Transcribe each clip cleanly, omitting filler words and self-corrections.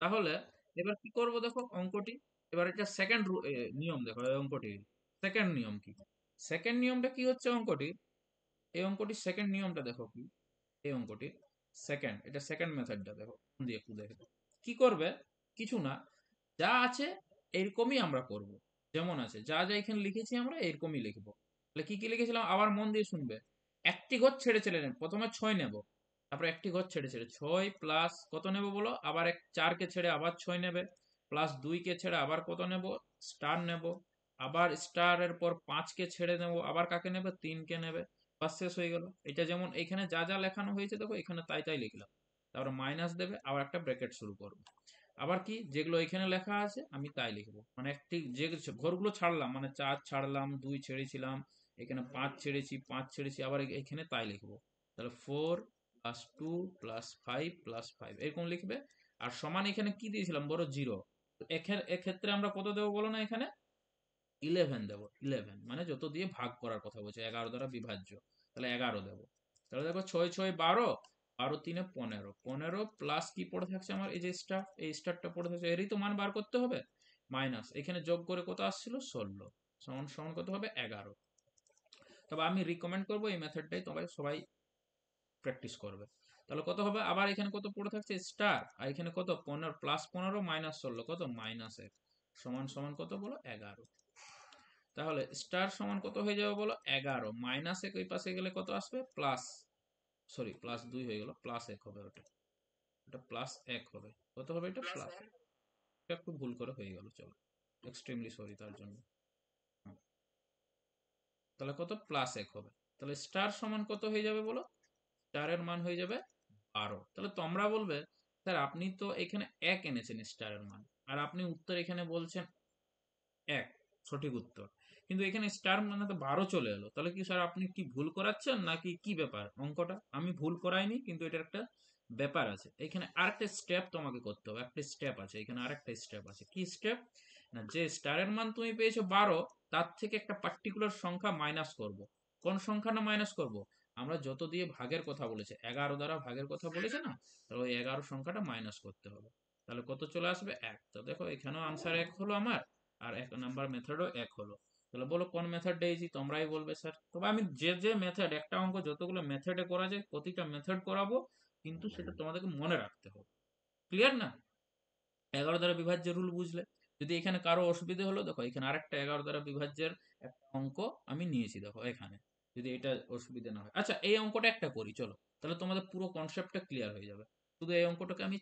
তাহলে এবার কি করব দেখো অঙ্কটি। এবার এটা সেকেন্ড নিয়ম দেখো এই অঙ্কটি সেকেন্ড নিয়ম কি। সেকেন্ড নিয়মটা কি হচ্ছে অঙ্কটি, এই অঙ্কটির সেকেন্ড নিয়মটা দেখো কি। এই অঙ্কটির সেকেন্ড, এটা সেকেন্ড মেথডটা দেখো মন দিয়ে একটু দেখো। কি করবে, কিছু না, যা আছে এরকমই আমরা করব। যেমন আছে যা যা এখানে লিখেছি আমরা এরকমই লিখবো। তাহলে কি কি লিখেছিলাম আবার মন দিয়ে শুনবে। একটি ঘর ছেড়ে ছেড়ে নেব, প্রথমে 6 নেব, তারপর একটি ঘর ছেড়ে ছেড়ে 6 প্লাস কত নেব বলো, আবার 4 কে ছেড়ে আবার 6 নেবে, প্লাস 2 কে ছেড়ে আবার কত নেব, স্টার নেব, আবার স্টার এর পর 5 কে ছেড়ে নেব, আবার কাকে নেবে, 3 কে নেবে, বাস শেষ হয়ে গেল। এটা যেমন এখানে যা যা লেখানো হয়েছে দেখো এখানে তাই তাই লিখলাম। তারপর মাইনাস দেবে, আবার একটা ব্র্যাকেট শুরু করবে। আবার কি যেগুলো এখানে লেখা আছে আমি তাই লিখবো, মানে একটি যে ঘরগুলো ছাড়লাম মানে 4 ছাড়লাম, 2 ছেড়েছিলাম, এখানে 5 ছেড়েছি, 5 ছেড়েছি, আবার এখানে তাই লিখবো। তাহলে 4 প্লাস 2 প্লাস 5 প্লাস 5 এরকম লিখবে। আর সমান এখানে কি দিয়েছিলাম বড়, জিরো। এক্ষেত্রে আমরা কত দেবো বলো না, এখানে 11 দেবো। 11 মানে যত দিয়ে ভাগ করার কথা বলছে, 11 দ্বারা বিভাজ্য, তাহলে 11 দেবো। তাহলে দেখো 6 6 12, 12 3 15, 15 প্লাস কি পড়ে থাকছে আমার, এই যে স্টার, এই স্টারটা পড়ে থাকছে, এরই তো মান বার করতে হবে। মাইনাস এখানে যোগ করে কত আসছিল 16, সমান সমান কত হবে 11। তবে আমি রিকমেন্ড করবো এই মেথডটাই তোমরা সবাই প্র্যাকটিস করবে। তাহলে কত হবে, আবার এখানে কত পড়ে থাকছে স্টার, আর এখানে কত 15 প্লাস 15 মাইনাস 16 কত -1, সমান সমান কত বলো 11। তাহলে স্টার সমান কত হয়ে যাবে বলো 11, -1 ওই পাশে গেলে কত আসবে প্লাস, সরি +2 হয়ে গেল, +1 হবে ওটা, ওটা +1 হবে, কত হবে এটা প্লাস, একটু ভুল করে হয়ে গেল, চলো এক্সট্রিমলি সরি তার জন্য। হুম, তাহলে কত +1 হবে। তাহলে স্টার সমান কত হয়ে যাবে বলো, স্টারের মান হয়ে যাবে 12। তাহলে তোমরা বলবে স্যার আপনি তো এখানে 1 এনেছেন স্টারের মান, আর আপনি উত্তর এখানে বলছেন 1, সঠিক উত্তর, কিন্তু এখানে স্টার মানে তো 12 চলে এলো, তাহলে কি স্যার আপনি কি ভুল করাচ্ছেন নাকি কি ব্যাপার অঙ্কটা। আমি ভুল করাইনি, কিন্তু এটার একটা ব্যাপার আছে, এখানে আরেকটা স্টেপ তোমাকে করতে হবে, একটা স্টেপ আছে এখানে, আরেকটা স্টেপ আছে, কি স্টেপ না, যে স্টারের মান তুমি পেয়েছো 12, তার থেকে একটা পার্টিকুলার সংখ্যা মাইনাস করব। কোন সংখ্যাটা মাইনাস করব, আমরা যত দিয়ে ভাগের কথা বলেছে 11 দ্বারা ভাগের কথা বলেছে না, তাহলে ওই 11 সংখ্যাটা মাইনাস করতে হবে। তাহলে কত চলে আসবে 1। তো দেখো এখানেও আনসার 1 হলো আমার, আর 1 নাম্বার মেথডও 1 হলো। তাহলে বলো কোন মেথডটা ইজি, তোমরাই বলবে স্যার। তবে আমি যে যে মেথড, একটা অঙ্ক যতগুলো মেথডে করা যায় প্রতিটা মেথড করাবো, কিন্তু সেটা তোমাদেরকে মনে রাখতে হবে। ক্লিয়ার না? 11 দ্বারা বিভাজ্যের রুল বুঝলে। যদি এখানে কারো অসুবিধা হলো, দেখো এখানে আরেকটা 11 দ্বারা বিভাজ্যের একটা অঙ্ক আমি নিয়েছি দেখো এখানে, যদি এটা অসুবিধা না হয়। আচ্ছা এই অঙ্কটা একটা করি চলো, তাহলে তোমাদের পুরো কনসেপ্টটা ক্লিয়ার হয়ে যাবে। শুধু এই অঙ্কটাকে আমি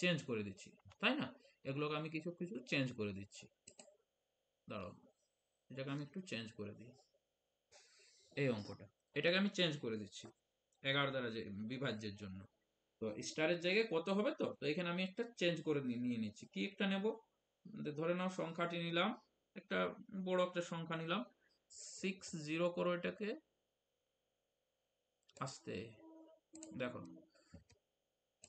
চেঞ্জ করে দিচ্ছি, তাই না, এগুলোকে আমি কিছু কিছু চেঞ্জ করে দিচ্ছি। দাঁড়াও, এটাকে আমি একটু চেঞ্জ করে দিই, এই অঙ্কটা, এটাকে আমি চেঞ্জ করে দিচ্ছি 11 দ্বারা যে বিভাজ্যের জন্য। তো স্টারের জায়গায় কত হবে, তো তো এখানে আমি একটা চেঞ্জ করে নিয়ে নিচ্ছি, কি একটা নেব, ধরে নাও সংখ্যাটি নিলাম, একটা বড় একটা সংখ্যা নিলাম, 60 করো এটাকে, আস্তে, দেখো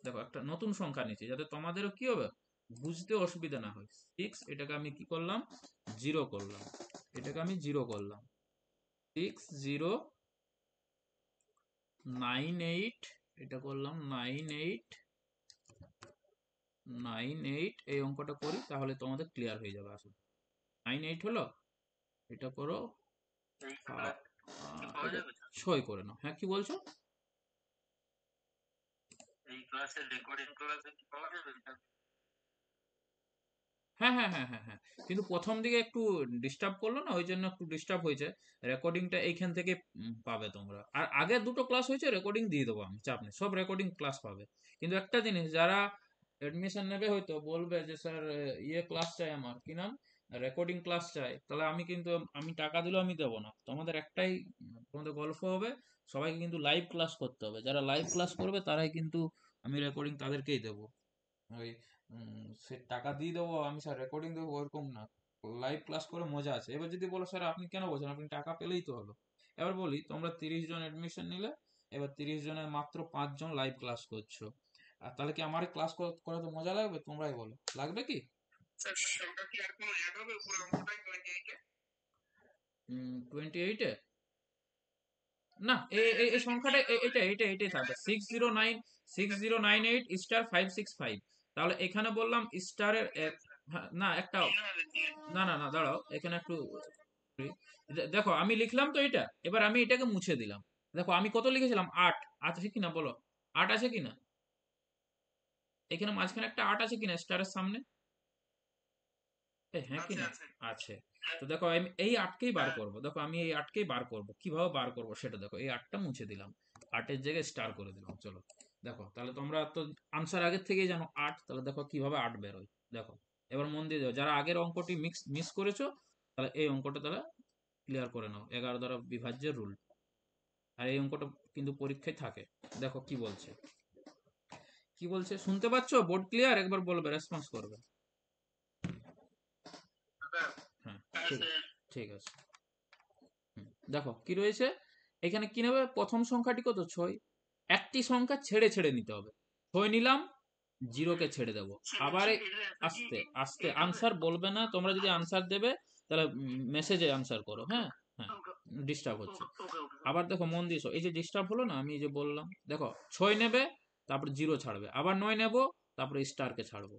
দেখো একটা নতুন সংখ্যা নিচ্ছি যাতে তোমাদেরও কি হবে, বুঝতে অসুবিধা না হয়। 6, এটাকে আমি কি করলাম, জিরো করলাম, এটাকে আমি জিরো করলাম, 6098, এটা করলাম 9898, এই অঙ্কটা করি তাহলে তোমাদের ক্লিয়ার হয়ে যাবে আসলে। 98 হলো, এটা করো, এটা 6 করে নাও। হ্যাঁ কি বলছো? হ্যাঁ হ্যাঁ হ্যাঁ হ্যাঁ হ্যাঁ, কিন্তু প্রথম দিকে একটু ডিস্টার্ব করলো না, ওই জন্য একটু ডিস্টার্ব হয়েছে। রেকর্ডিংটা এইখান থেকে পাবে তোমরা, আর আগের দুটো ক্লাস হয়েছে রেকর্ডিং দিয়ে দেবো আমি, চাপ নেই, সব রেকর্ডিং ক্লাস পাবে। কিন্তু একটা জিনিস, যারা এডমিশন নেবে হয়তো বলবে যে স্যার ইয়ে ক্লাস চাই, আমার কি নাম, রেকর্ডিং ক্লাস চাই, তাহলে আমি কিন্তু, আমি টাকা দিলেও আমি দেবো না, তোমাদের একটাই তোমাদের গল্প হবে, সবাইকে কিন্তু লাইভ ক্লাস করতে হবে, যারা লাইভ ক্লাস করবে তারাই কিন্তু আমি রেকর্ডিং তাদেরকেই দেবো। ওই সে টাকা দিয়ে দেবো আমি স্যার রেকর্ডিং দেবো ওরকম না, লাইভ ক্লাস করে মজা আছে। এবার যদি বলো স্যার আপনি কেন বলছেন, আপনি টাকা পেলেই তো হলো। এবার বলি তোমরা 30 জন এডমিশন নিলে, এবার 30 জনের মাত্র 5 জন লাইভ ক্লাস করছো, আর তাহলে কি আমার ক্লাস করাতে মজা লাগবে, তোমরাই বলো লাগবে কি? 28-এ না, এই সংখ্যাটা এটা এটা এটাই থাকবে, 609, 6098 স্টার 565, তাহলে এখানে বললাম স্টারের না একটা, না না না দাঁড়াও এখানে একটু দেখো আমি লিখলাম তো এটা, এবার আমি এটাকে মুছে দিলাম। দেখো আমি কত লিখেছিলাম 8, আছে কিনা বলো, 8 আছে কিনা, এখানে মাঝখানে একটা 8 আছে কিনা স্টারের সামনে, হ্যাঁ কি না আছে। তো দেখো আমি এই 8কেই বার করব, দেখো আমি এই 8কেই বার করব, কিভাবে বার করব সেটা দেখো, এই 8টা মুছে দিলাম, 8-এর জায়গায় স্টার করে দিলাম। চলো দেখো, তাহলে তোমরা তো আনসার আগের থেকেই জানো 8, তাহলে দেখো কিভাবে 8 বেরোয়। দেখো এবার মন দিয়ে দাও, যারা আগের অঙ্কটি মিস করেছো তাহলে এই অঙ্কটা তাহলে ক্লিয়ার করে নাও, 11 দ্বারা বিভাজ্যের রুল। আর এই অঙ্কটা কিন্তু পরীক্ষায় থাকে। দেখো কি বলছে, কি বলছে শুনতে পাচ্ছ? Board clear? একবার বলবে, রেসপন্স করবে। হ্যাঁ ঠিক, ঠিক আছে। দেখো কি রয়েছে এখানে, কি নেবে প্রথম সংখ্যাটি কত 6, একটি সংখ্যা ছেড়ে ছেড়ে নিতে হবে। 6 নিলাম, 0কে ছেড়ে দেব। আবার আস্তে আস্তে আনসার বলবে না, তোমরা যদি আনসার দেবে তাহলে মেসেজে আনসার করো। হ্যাঁ হ্যাঁ, ডিস্টার্ব হচ্ছে। আবার দেখো মন দিয়ে, এই যে ডিস্টার্ব হলো না, আমি যে বললাম দেখো 6 নেবে, তারপর 0 ছাড়বে, আবার 9 নেব, তারপরে স্টারকে ছাড়বো,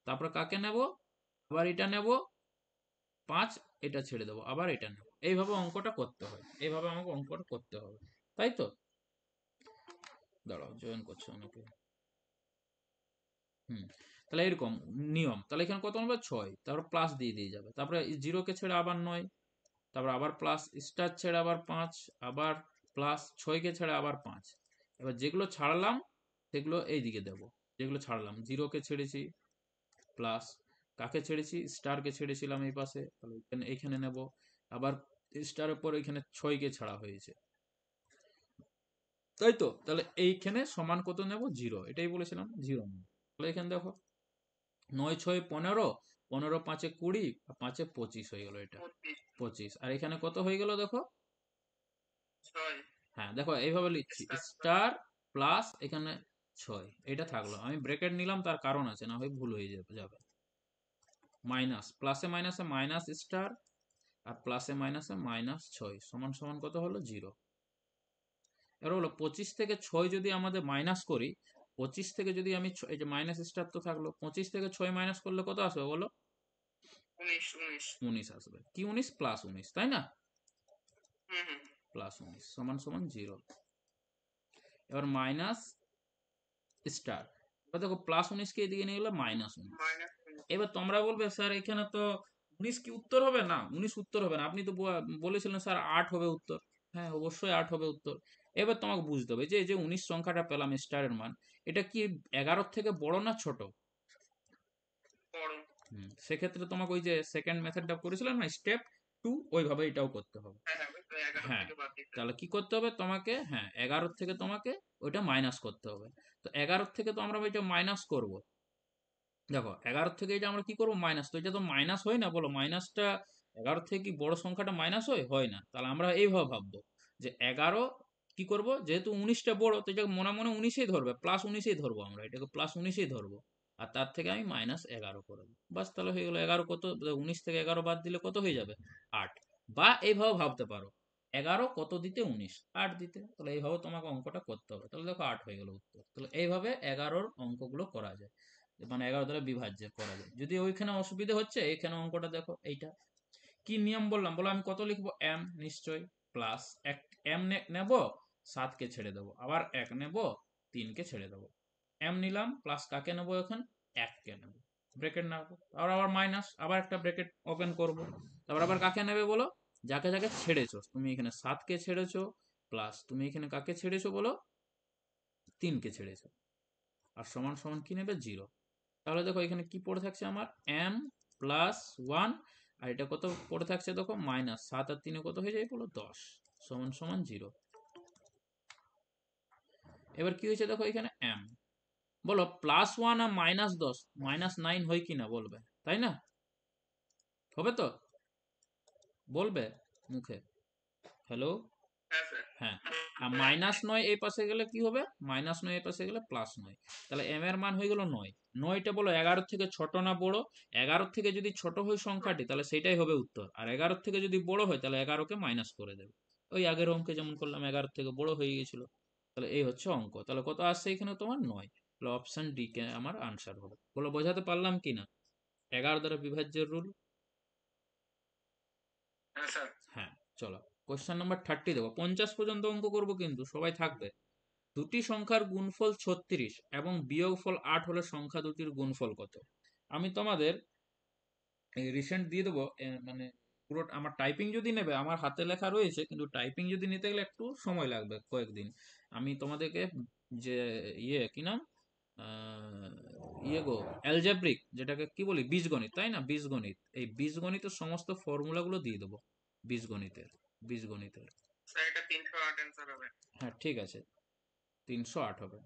তারপরে কাকে নেব, আবার এটা নেব 5, এটা ছেড়ে দেবো, আবার এটা নেব। এইভাবে অঙ্কটা করতে হয়, এইভাবে আমাকে অঙ্কটা করতে হবে, তাই তো? দাঁড়াও, জয়েন করছে অনেকে। তাহলে এরকম নিয়ম। তাহলে এখানে কত হবে 6, তারপর প্লাস দিয়ে দিয়ে যাবে, তারপরে 0কে ছেড়ে আবার 9, তারপর আবার প্লাস, স্টার ছেড়ে আবার 5, আবার প্লাস, 6কে ছেড়ে আবার 5। এবার যেগুলো ছাড়লাম সেগুলো এইদিকে দেব, যেগুলো ছাড়লাম 0কে ছেড়েছি, প্লাস কাকে ছেড়েছি, স্টারকে ছেড়েছিলাম এই পাশে, তাহলে এইখানে নেব, আবার স্টারের পর এখানে 6কে ছাড়া হয়েছে, তাই তো? তাহলে এইখানে সমান কত নেব 0, এটাই বলেছিলাম 0 নেব। তাহলে এখানে দেখো 9 6 15, 15 5 20, আর 5 25 হয়ে গেল, এটা 25। আর এখানে কত হয়ে গেল দেখো, হ্যাঁ দেখো এইভাবে লিখছি, স্টার প্লাস এখানে 6, এটা থাকলো, আমি ব্র্যাকেট নিলাম তার কারণ আছে, না হয় ভুল হয়ে যাবে। মাইনাস, প্লাসে মাইনাসে মাইনাস স্টার, আর প্লাসে মাইনাসে মাইনাস 6 সমান সমান কত হলো 0। এবার হলো 25 থেকে 6 যদি আমাদের মাইনাস করি, 25 থেকে যদি আমি এই যে মাইনাস স্টার তো থাকলো, 25 থেকে 6 মাইনাস করলে কত আসবে বলো? 19 আসবে। কি 19? প্লাস 19, তাই না? প্লাস 19 সমান সমান 0। এবার মাইনাস স্টার, এবার দেখো প্লাস 19কে এদিকে নিয়ে গেলে মাইনাস 19। এবার তোমরা বলবে স্যার এখানে তো 19 কি উত্তর হবে? না, 19 উত্তর হবে না, আপনি তো বলেছিলেন স্যার 8 হবে উত্তর। হ্যাঁ অবশ্যই 8 হবে উত্তর। এবার তোমাকে বুঝতে হবে যে এই যে 19 সংখ্যাটা পেলাম স্টারের মান, এটা কি 11 থেকে বড় না ছোট? সেক্ষেত্রে তোমাকে ওই যে সেকেন্ড মেথডটা করেছিলাম না, স্টেপ 2, ওইভাবে এটাও করতে হবে। হ্যাঁ, তাহলে কি করতে হবে তোমাকে, হ্যাঁ 11 থেকে তোমাকে ওইটা মাইনাস করতে হবে। তো 11 থেকে তো আমরা ওইটা মাইনাস করব। দেখো 11 থেকে এটা আমরা কি করব, মাইনাস, তো এটা তো মাইনাস হয় না, বলো মাইনাসটা 11 থেকে কি বড় সংখ্যাটা মাইনাস হয় না? তাহলে আমরা এইভাবে ভাববো যে 11 কি করব, যেহেতু 19টা বড়, তো এটাকে মনে মনে 19ই ধরবে, প্লাস 19ই ধরবো, আমরা এটাকে প্লাস 19ই ধরবো, আর তার থেকে আমি মাইনাস 11 করবো, বাস তাহলে হয়ে গেল 11 কত, 19 থেকে 11 বাদ দিলে কত হয়ে যাবে 8। বা এইভাবে ভাবতে পারো 11 কত দিতে, 19 8 দিতে, তাহলে এইভাবে তোমাকে অঙ্কটা করতে হবে। তাহলে দেখো 8 হয়ে গেল উত্তর। তাহলে এইভাবে 11-র অঙ্কগুলো করা যায়, মানে 11 দ্বারা বিভাজ্য করা যায়। যদি ওইখানে অসুবিধা হচ্ছে, এখানে অঙ্কটা দেখো এইটা কি নিয়ম বললাম, বলো আমি কত লিখবো, m নিশ্চয়, প্লাস এক, m নেব, 7কে ছেড়ে দেবো, আবার 1 নেব, 3কে ছেড়ে দেবো, m নিলাম, প্লাস কাকে নেবো এখন, 1কে নেব, ব্রেকেট নেবো, আবার আবার মাইনাস, আবার একটা ব্রেকেট ওপেন করব, তারপর আবার কাকে নেবে বলো, যাকে যাকে ছেড়েছো, তুমি এখানে 7কে ছেড়েছো, প্লাস তুমি এখানে কাকে ছেড়েছো বলো, 3কে ছেড়েছো, আর সমান সমান কি নেবে 0। তাহলে দেখো এখানে কি পড়ে থাকছে আমার, m প্লাস 1, আর এটা কত পড়ে থাকছে দেখো, মাইনাস 7 আর 3 কত হয়ে যায় বলো, 10 সমান সমান 0। এবার কি হয়েছে দেখো এখানে m, বলো প্লাস 1 আর মাইনাস 10 মাইনাস 9 হয় কিনা বলবে, তাই না? হবে তো, বলবে মুখে, হ্যালো, হ্যাঁ। আর মাইনাস 9 এই পাশে গেলে কি হবে, মাইনাস 9 এই পাশে গেলে প্লাস 9, তাহলে m এর মান হয়ে গেল 9। 9টা বলো 11 থেকে ছোট না বড়? 11 থেকে যদি ছোট হয় সংখ্যাটি তাহলে সেটাই হবে উত্তর, আর 11 থেকে যদি বড় হয় তাহলে 11কে মাইনাস করে দেবে। ওই আগের অঙ্কে যেমন করলাম, 11 থেকে বড় হয়ে গেছিল। তাহলে এই হচ্ছে অঙ্ক। তাহলে কত আসছে এখানে তোমার 9। অপশন ডি কে আমার আনসার হবে। বলো বোঝাতে পারলাম কি না? 11 দ্বারা বিভাজ্যের রুল। হ্যাঁ স্যার। হ্যাঁ, চলো কোশ্চেন নাম্বার 30 দেবো, 50 পর্যন্ত অঙ্ক করব কিন্তু সবাই থাকবে। দুটি সংখ্যার গুণফল 36 এবং বিয়োগফল 8 হলে সংখ্যা দুটির গুণফল কত? আমি তোমাদের এই রিসেন্ট দিয়ে দেবো, মানে পুরো আমার টাইপিং যদি নেবে আমার হাতে লেখা রয়েছে, কিন্তু টাইপিং যদি নিতে গেলে একটু সময় লাগবে কয়েকদিন। আমি তোমাদেরকে যে কি নাম, গো অ্যালজেব্রিক, যেটাকে কি বলি বীজগণিত, তাই না, বীজগণিত, এই বীজগণিতের সমস্ত ফর্মুলাগুলো দিয়ে দেবো। বীজগণিতের বীজগণিতের স্যার এটা 308 অ্যান্সার হবে। হ্যাঁ ঠিক আছে, 308 হবে,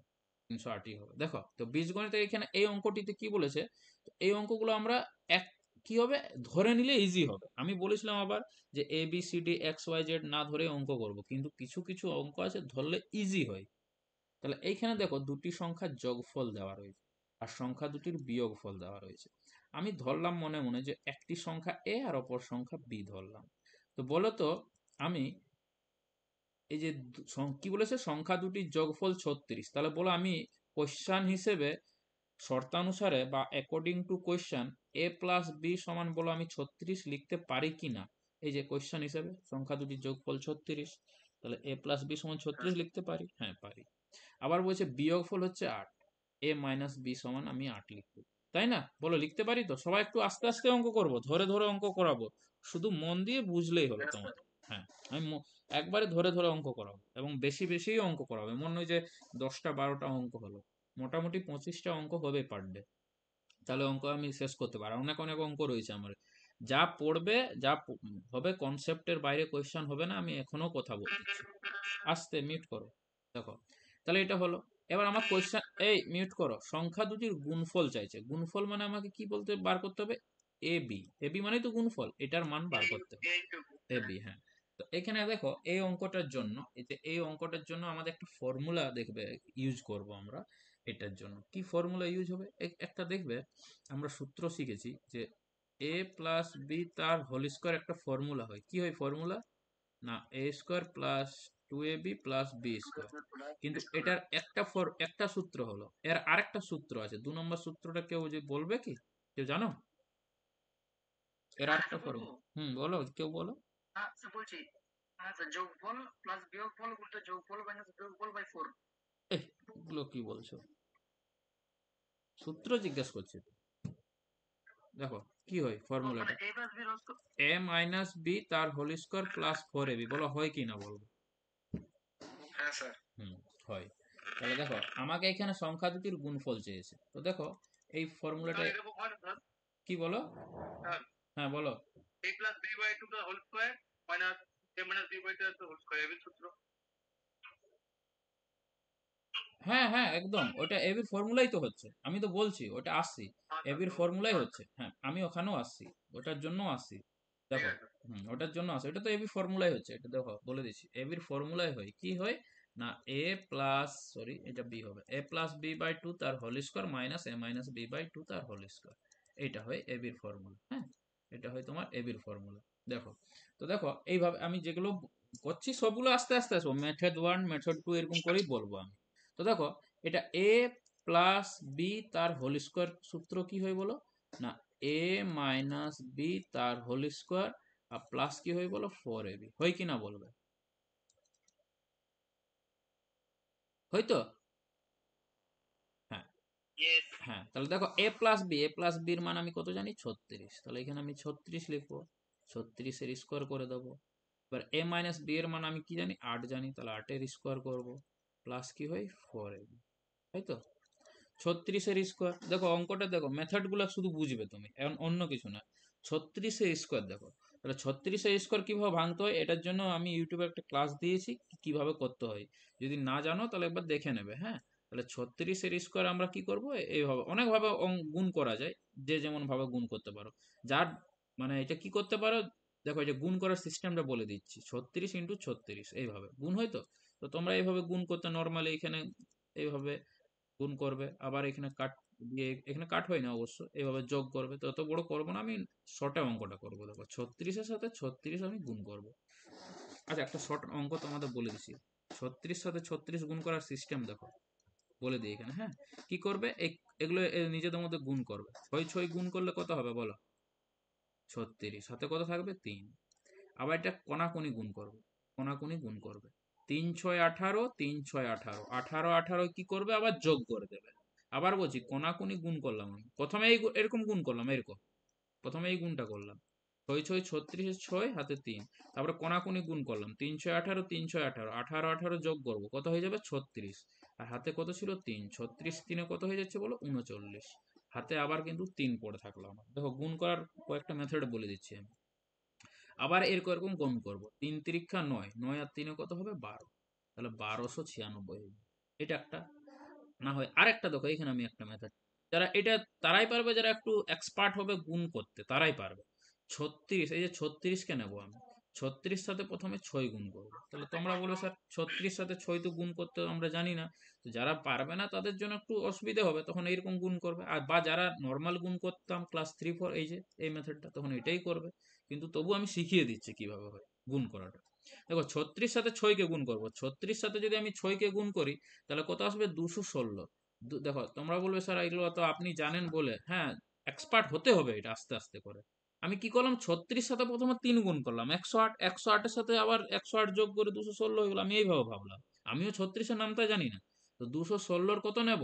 308ই হবে। দেখো তো বীজগণিতের এখানে এই অঙ্কটিতে কি বলেছে, তো এই অঙ্কগুলো আমরা এক কি হবে ধরে নিলে ইজি হবে। আমি বলেছিলাম আবার যে a b c d x y z না ধরে অঙ্ক করব, কিন্তু কিছু কিছু অঙ্ক আছে ধরলে ইজি হয়। তাহলে এইখানে দেখো দুটি সংখ্যার যোগফল দেওয়া রয়েছে আর সংখ্যা দুটির বিয়োগফল দেওয়া রয়েছে। আমি ধরলাম মনে মনে যে একটি সংখ্যা এ আর অপর সংখ্যা বি ধরলাম। তো বলো তো আমি এই যে কি বলেছে সংখ্যা দুটির যোগফল 36, তাহলে বলো আমি কোশ্চান হিসেবে শর্তানুসারে বা according to question a plus b সমান বলো আমি 36 লিখতে পারি কি না? এই যে কোশ্চান হিসেবে সংখ্যা দুটির যোগফল 36, তাহলে এ প্লাস বি সমান 36 লিখতে পারি, হ্যাঁ পারি। আবার বলছে বিয়োগফল হচ্ছে 8, এ মাইনাস বি সমান আমি 8 লিখবো, তাই না? বলো লিখতে পারি তো? সবাই একটু আস্তে আস্তে অঙ্ক করব, ধরে ধরে অঙ্ক করাবো, শুধু মন দিয়ে বুঝলেই হলো হ্যাঁ স্যার। তোমাদের। হ্যাঁ, আমি একবারে ধরে ধরে অঙ্ক করাবো এবং বেশি বেশি অঙ্ক করাবো, এমন নয় যে 10টা 12টা অঙ্ক হলো, মোটামুটি 25টা অঙ্ক হবে পার ডে। তাহলে অঙ্ক আমি শেষ করতে পারি, অনেক অনেক অঙ্ক রয়েছে আমার। যা পড়বে, যা হবে কনসেপ্টের বাইরে কোয়েশ্চেন হবে না, আমি এখনো কথা বলছি। আস্তে মিউট করো। দেখো তাহলে এটা হলো। এবার আমার কোয়েশ্চেন, এই মিউট করো, সংখ্যা দুটির গুণফল চাইছে। গুণফল মানে আমাকে কি বলতে বার করতে হবে? এ বি, এ বি মানে তো গুণফল, এটার মান বার করতে হবে। এ বি, হ্যাঁ। তো এখানে দেখো এই অঙ্কটার জন্য, এই অঙ্কটার জন্য আমাদের একটা ফর্মুলা দেখবে ইউজ করব আমরা। এটার জন্য কি ফর্মুলা ইউজ হবে একটা দেখবে, আমরা সূত্র শিখেছি যে এ প্লাস বি তার হোল স্কয়ার একটা ফর্মুলা হয়, কি হয় ফর্মুলা? না a square plus 2ab plus b square. কিন্তু এটার একটা সূত্র হলো, এর আরেকটা সূত্র আছে, 2 নম্বর সূত্রটা কেউ যে বলবে কি, কেউ জানো? এর আরেকটা ফর্মুলা, বলো কেউ বলো। আচ্ছা বলছি। আচ্ছা যোগফল প্লাস বিয়োগফল বলতে যোগফল মাইনাস বিয়োগফল বাই 4। এগুলো কি বলছো? সূত্র জিজ্ঞেস করছে। দেখো কি হয় মানে ফর্মুলাটা, a প্লাস b রোজ। এ মাইনাস বি তার হোল স্কোয়ার প্লাস 4ab, বলো হয় কি না বলবো? হ্যাঁ স্যার। হুম, হয়। তাহলে দেখো আমাকে এখানে সংখ্যা দুটির গুণফল চেয়েছে, তো দেখো এই ফর্মুলাটা তাহলে এরকম হয় না স্যার? কি বলো? স্যার হ্যাঁ বলো। a plus b by 2 the whole square minus a minus b by 2 the whole square এর সূত্র। হ্যাঁ হ্যাঁ একদম, ওটা এবির ফর্মুলাই তো হচ্ছে, আমি তো বলছি ওটা আসছি। আচ্ছা এবির তো ফর্মুলাই আচ্ছা হচ্ছে, হ্যাঁ আমি ওখানেও আসছি, ওটার জন্য আসছি। ঠিক দেখো আছে। ওটার জন্য আসে, ওটা তো এবির ফর্মুলাই হচ্ছে, এটা দেখো বলে দিচ্ছি, এবির ফর্মুলাই হয় কি হয় না এ প্লাস, সরি এটা বি হবে, এ প্লাস বি বাই 2 তার whole square minus a minus b by 2 তার হোল স্কোয়ার। এটা হয় এবির ফর্মুলা, হ্যাঁ এটা হয় তোমার এবির ফর্মুলা। দেখো তো দেখো এইভাবে আমি যেগুলো করছি সবগুলো আস্তে আস্তে আসবো, মেথড 1 মেথড 2 এরকম করেই বলবো আমি। তো দেখো এটা এ প্লাস বি তার হোল স্কোয়ার সূত্র কি হয় বলো? না এ মাইনাস বি তার হোল স্কোয়ার আর প্লাস কি হয় বলো 4ab, হয় কি না বলবে? হয়তো, হ্যাঁ। ইয়েস। হ্যাঁ তাহলে দেখো এ প্লাস বির মান আমি কত জানি 36, তাহলে এখানে আমি 36 লিখবো, 36 এর স্কোয়ার করে দেবো। এবার এ মাইনাস বি এর মান আমি কি জানি 8 জানি, তাহলে 8 এর স্কোয়ার করবো, প্লাস কি হয় 4ab, তাই তো? 36-এর স্কোয়ার, দেখো অঙ্কটা দেখো মেথড গুলো শুধু বুঝবে তুমি, এখন অন্য কিছু না। 36-এর স্কোয়ার দেখো, তাহলে 36-এর স্কোয়ার কিভাবে ভাঙতে হয় এটার জন্য আমি ইউটিউবে একটা ক্লাস দিয়েছি কিভাবে করতে হয়, যদি না জানো তাহলে একবার দেখে নেবে, হ্যাঁ। তাহলে 36-এর স্কোয়ার আমরা কি করব, এইভাবে অনেকভাবে গুণ করা যায়, যে যেমন ভাবে গুণ করতে পারো, যার মানে এটা কি করতে পারো, দেখো এটা গুণ করার সিস্টেমটা বলে দিচ্ছি, 36 × 36 এইভাবে গুণ হয়। তো তো তোমরা এইভাবে গুণ করতে নর্মালি এখানে এইভাবে গুণ করবে, আবার এখানে কাট দিয়ে, এখানে কাট হয় না অবশ্য, এভাবে যোগ করবে, তো অত বড় করবো না আমি, শর্টে অঙ্কটা করবো। দেখো 36-এর সাথে 36 আমি গুণ করব। আচ্ছা একটা শর্ট অঙ্ক তোমাদের বলে দিচ্ছি, 36 সাথে 36 গুণ করার সিস্টেম দেখো, বলে দিই এখানে, হ্যাঁ। কি করবে, এগুলো নিজেদের মধ্যে গুণ করবে। 6 6 গুণ করলে কত হবে বলো? 36। হাতে কত থাকবে? 3। আবার এটা কোনাকুনি গুণ করবে, কোনাকুনি গুণ করবে। 3 6 18, 3 6 18, 18 18 কি করবে, আবার যোগ করে দেবে। আবার বলছি কোনাকুনি গুণ করলাম আমি, প্রথমে এরকম গুণ করলাম, এরকম প্রথমে এই গুণটা করলাম। 6 6 36, 6 হাতে 3। তারপরে কোনাকুনি গুণ করলাম, 3 6 18, 3 6 18, 18 18 যোগ করবো, কত হয়ে যাবে? 36। আর হাতে কত ছিল? 3। 36 3 কত হয়ে যাচ্ছে বলো? 39। হাতে আবার কিন্তু 3 পড়ে থাকলো আমার। দেখো গুণ করার কয়েকটা মেথড বলে দিচ্ছি আমি। আবার এরকম গুণ করবো, 3 তিরিক্ষা 9, 9 আর 3 কত হবে? 12। তাহলে 1296 হবে। এটা একটা। না হয় আরেকটা দেখো, এখানে আমি একটা মেথড, যারা এটা তারাই পারবে, যারা একটু এক্সপার্ট হবে গুণ করতে, তারাই পারবে। 36, এই যে 36 কে নেবো আমি, 36 সাথে প্রথমে 6 গুণ করবো। তাহলে তোমরা বলবে স্যার 36 সাথে 6 তো গুণ করতে আমরা জানি না। তো যারা পারবে না তাদের জন্য একটু অসুবিধা হবে, তখন এইরকম গুণ করবে। আর বা যারা নর্মাল গুণ করতাম ক্লাস 3 4, এই যে এই মেথডটা, তখন এটাই করবে। কিন্তু তবু আমি শিখিয়ে দিচ্ছি কিভাবে হয় গুণ করাটা। দেখো 36 সাথে 6 কে গুণ করবো, 36 সাথে যদি আমি 6 কে গুণ করি, তাহলে কত আসবে? 216। দেখো তোমরা বলবে স্যার এগুলো তো আপনি জানেন বলে, হ্যাঁ, এক্সপার্ট হতে হবে এটা আস্তে আস্তে করে। আমি কি করলাম, 36 সাথে প্রথমে 3 গুণ করলাম, 108, 108 এর সাথে আবার 108 যোগ করে 216 হয়ে গেল। আমি এইভাবে ভাবলাম, আমিও 36 এর নামটা জানি না। তো 216 কত নেব?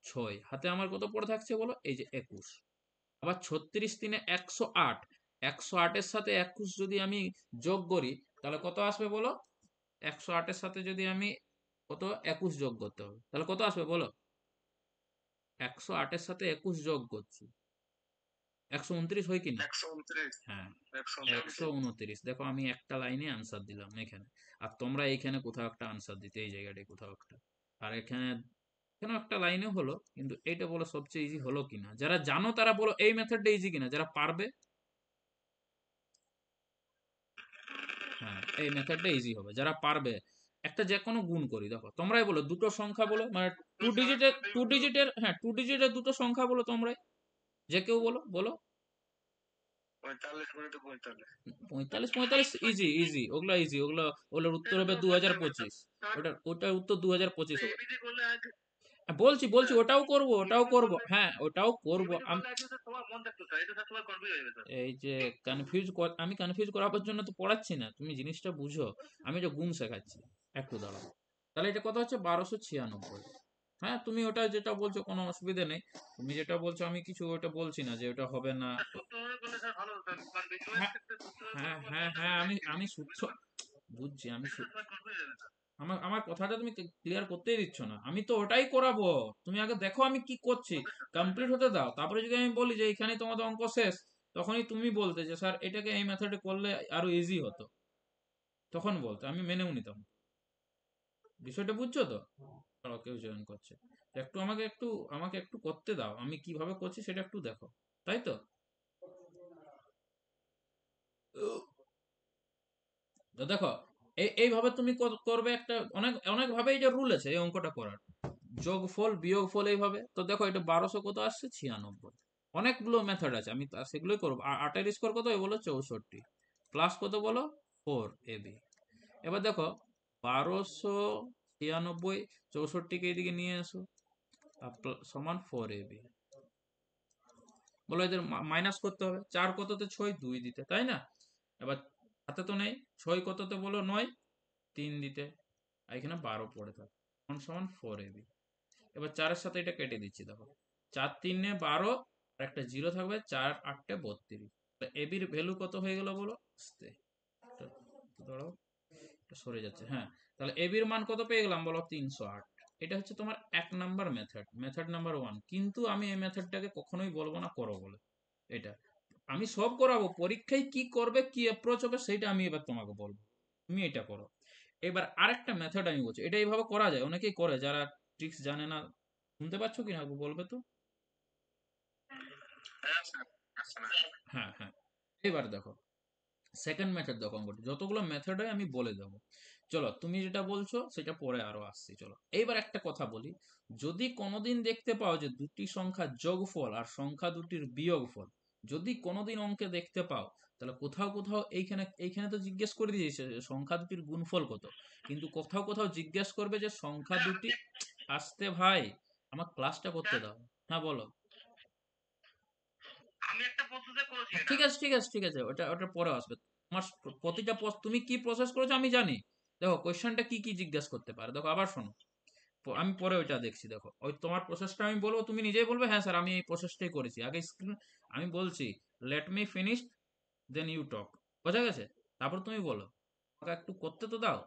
6। হাতে আমার কত পড়ে থাকছে বলো? এই যে 21। আবার 36 3 108, 108 এর সাথে 21 যদি আমি যোগ করি, তাহলে কত আসবে বলো? 108 এর সাথে যদি আমি কত 21 যোগ করতে হবে, তাহলে কত আসবে বলো? 108 এর সাথে 21 যোগ করছি, 129 হয় কি না? 129। হ্যাঁ, 129। 129। দেখো আমি একটা লাইনে আনসার দিলাম এখানে, আর তোমরা এইখানে কোথাও একটা আনসার দিতে, এই জায়গাটায় কোথাও একটা। আর এখানে কেন একটা লাইনে হলো, কিন্তু এইটা বলো সবচেয়ে ইজি হলো কিনা, যারা জানো তারা বলো এই মেথডটা ইজি কিনা, যারা পারবে। হ্যাঁ, এই মেথডটা ইজি হবে যারা পারবে। একটা যে কোনো গুণ করি, দেখো তোমরাই বলো দুটো সংখ্যা বলো, মানে টু ডিজিটের, হ্যাঁ 2 ডিজিটের দুটো সংখ্যা বলো তোমরাই, যে কেউ বলো বলো। 45 গুণিত 45। 45 45 ইজি ইজি, ওগুলো ইজি, ওগুলো ওগুলোর উত্তর এটা হবে তো করতে হবে 2025। স্যার। ওটার উত্তর 2025 হবে। এবিসি করলে আগে বলছি বলছি, স্যার, ওটাও করব, ওটাও এবিসি করব, করলে হ্যাঁ ওটাও করব এবিসি আমি। করলে আগে স্যার তোমার মন থাকতো স্যার, এটা স্যার তোমার কনফিউজ হয়ে যাবে স্যার। এই যে আমি কনফিউজ করাবার জন্য তো পড়াচ্ছি না, তুমি জিনিসটা বুঝো। আমি যে গুণ শেখাচ্ছি, একটু দাঁড়াও। তাহলে এটা কত হচ্ছে? 1296। হ্যাঁ, তুমি ওটা যেটা বলছো কোনো অসুবিধা নেই। তুমি যেটা বলছো আমি কিছু ওটা বলছি না যে ওটা হবে না। স্যার সূত্রভাবে করলে স্যার ভালো স্যার, কারণ ভিজুয়াল হ্যাঁ ক্ষেত্রে সূত্রভাবে করলে হ্যাঁ তোমার হ্যাঁ মনটা হ্যাঁ, আমি অ্যাক্টিভ আমি হবে, সূত্র বুঝতে পারছো? বুঝছি। এটা স্যার তোমার কনফিউজ হয়ে যাবে স্যার। আমার কথাটা তুমি ক্লিয়ার করতেই দিচ্ছ না। আমি তো ওটাই করাবো, তুমি আগে দেখো আমি কি করছি, ওকে স্যার, তাহলে কমপ্লিট স্যার হতে দাও। তারপরে যদি আমি বলি যে এখানে তোমাদের অঙ্ক শেষ, তখনই তুমি বলতে যে স্যার এটাকে এই মেথডে করলে আরো ইজি হতো, তখন বলতে আমি মেনেও নিতাম। বিষয়টা বুঝছো তো? তারাও কেউ জয়েন করছে, তো একটু আমাকে একটু করতে দাও, আমি কিভাবে করছি সেটা একটু দেখো, তাই তো? তো দেখো এইভাবে তুমি করবে একটা, অনেক অনেক ভাবে এই যে রুল আছে এই অঙ্কটা করার, যোগফল বিয়োগফল এইভাবে। তো দেখো এটা 1200 কত আসছে? 96। অনেকগুলো মেথড আছে, আমি সেগুলোই করবো। আটের স্কোর কত বলো? 64। প্লাস কত বলো? 4ab। এবার দেখো 1296, 64কে এদিকে নিয়ে আসো, আর সমান 4ab। বলো এদের মাইনাস করতে হবে। 4 কততে? 6 2 দিতে, তাই না? এবার হাতে তো নেই। 6 কততে বলো? 9 3 দিতে। আর এখানে 12 পড়ে থাকে, সমান সমান 4ab। এবার 4-এর সাথে এটা কেটে দিচ্ছি, দেখো 4 3 12, আর একটা জিরো থাকবে, 4 8 32। এবির ভ্যালু কত হয়ে গেল বলো? আস্তে দাঁড়াও, এটা সরে যাচ্ছে, হ্যাঁ। তাহলে এবির মান কত পেয়ে গেলাম বলো? 308। এটা হচ্ছে তোমার 1 নাম্বার মেথড, মেথড নাম্বার 1। কিন্তু আমি এই মেথডটাকে কখনোই বলবো না করো বলে। এটা আমি সব করাবো, পরীক্ষায় কি করবে কি অ্যাপ্রোচ হবে সেটা আমি এবার তোমাকে বলবো, তুমি এটা করো। এবার আরেকটা মেথড আমি বলছি, এটা এইভাবে করা যায়, অনেকেই করে যারা ট্রিক্স জানে না। শুনতে পাচ্ছ কি না বলবে তো? হ্যাঁ স্যার, আচ্ছা না। হ্যাঁ হ্যাঁ। এবার দেখো সেকেন্ড মেথড, দেখো অঙ্কটি যতগুলো মেথড হয় আমি বলে দেবো। চলো তুমি যেটা বলছো সেটা পরে আরো আসছি, চলো এইবার একটা কথা বলি। যদি কোনোদিন দেখতে পাও যে দুটি সংখ্যা যোগফল আর সংখ্যা দুটির বিয়োগফল, যদি কোনোদিন অঙ্কে দেখতে পাও, তাহলে কোথাও কোথাও এইখানে এইখানে তো জিজ্ঞেস করে দিয়েছে যে সংখ্যা দুটির গুণফল কত, কিন্তু কোথাও কোথাও জিজ্ঞেস করবে যে সংখ্যা দুটি, আসতে ভাই, আমার ক্লাসটা করতে স্যার দাও। হ্যাঁ বলো। আমি একটা প্রসেসে করেছি এটা। ঠিক আছে ঠিক আছে ঠিক আছে, ওটা ওটা পরে আসবে। তোমার প্রতিটা তুমি কি প্রসেস করেছো আমি জানি। দেখো কোয়েশ্চেনটা কি কি জিজ্ঞাসা করতে পারে, দেখো আবার শোনো। আমি পরে ওইটা দেখছি। দেখো ওই তোমার প্রসেসটা আমি বলবো, তুমি নিজেই বলবে হ্যাঁ স্যার আমি এই প্রসেসটাই করেছি। আগে স্ক্রিন আমি বলছি let me finish then you talk, বোঝা গেছে? তারপর তুমি বলো, আমাকে একটু করতে তো দাও।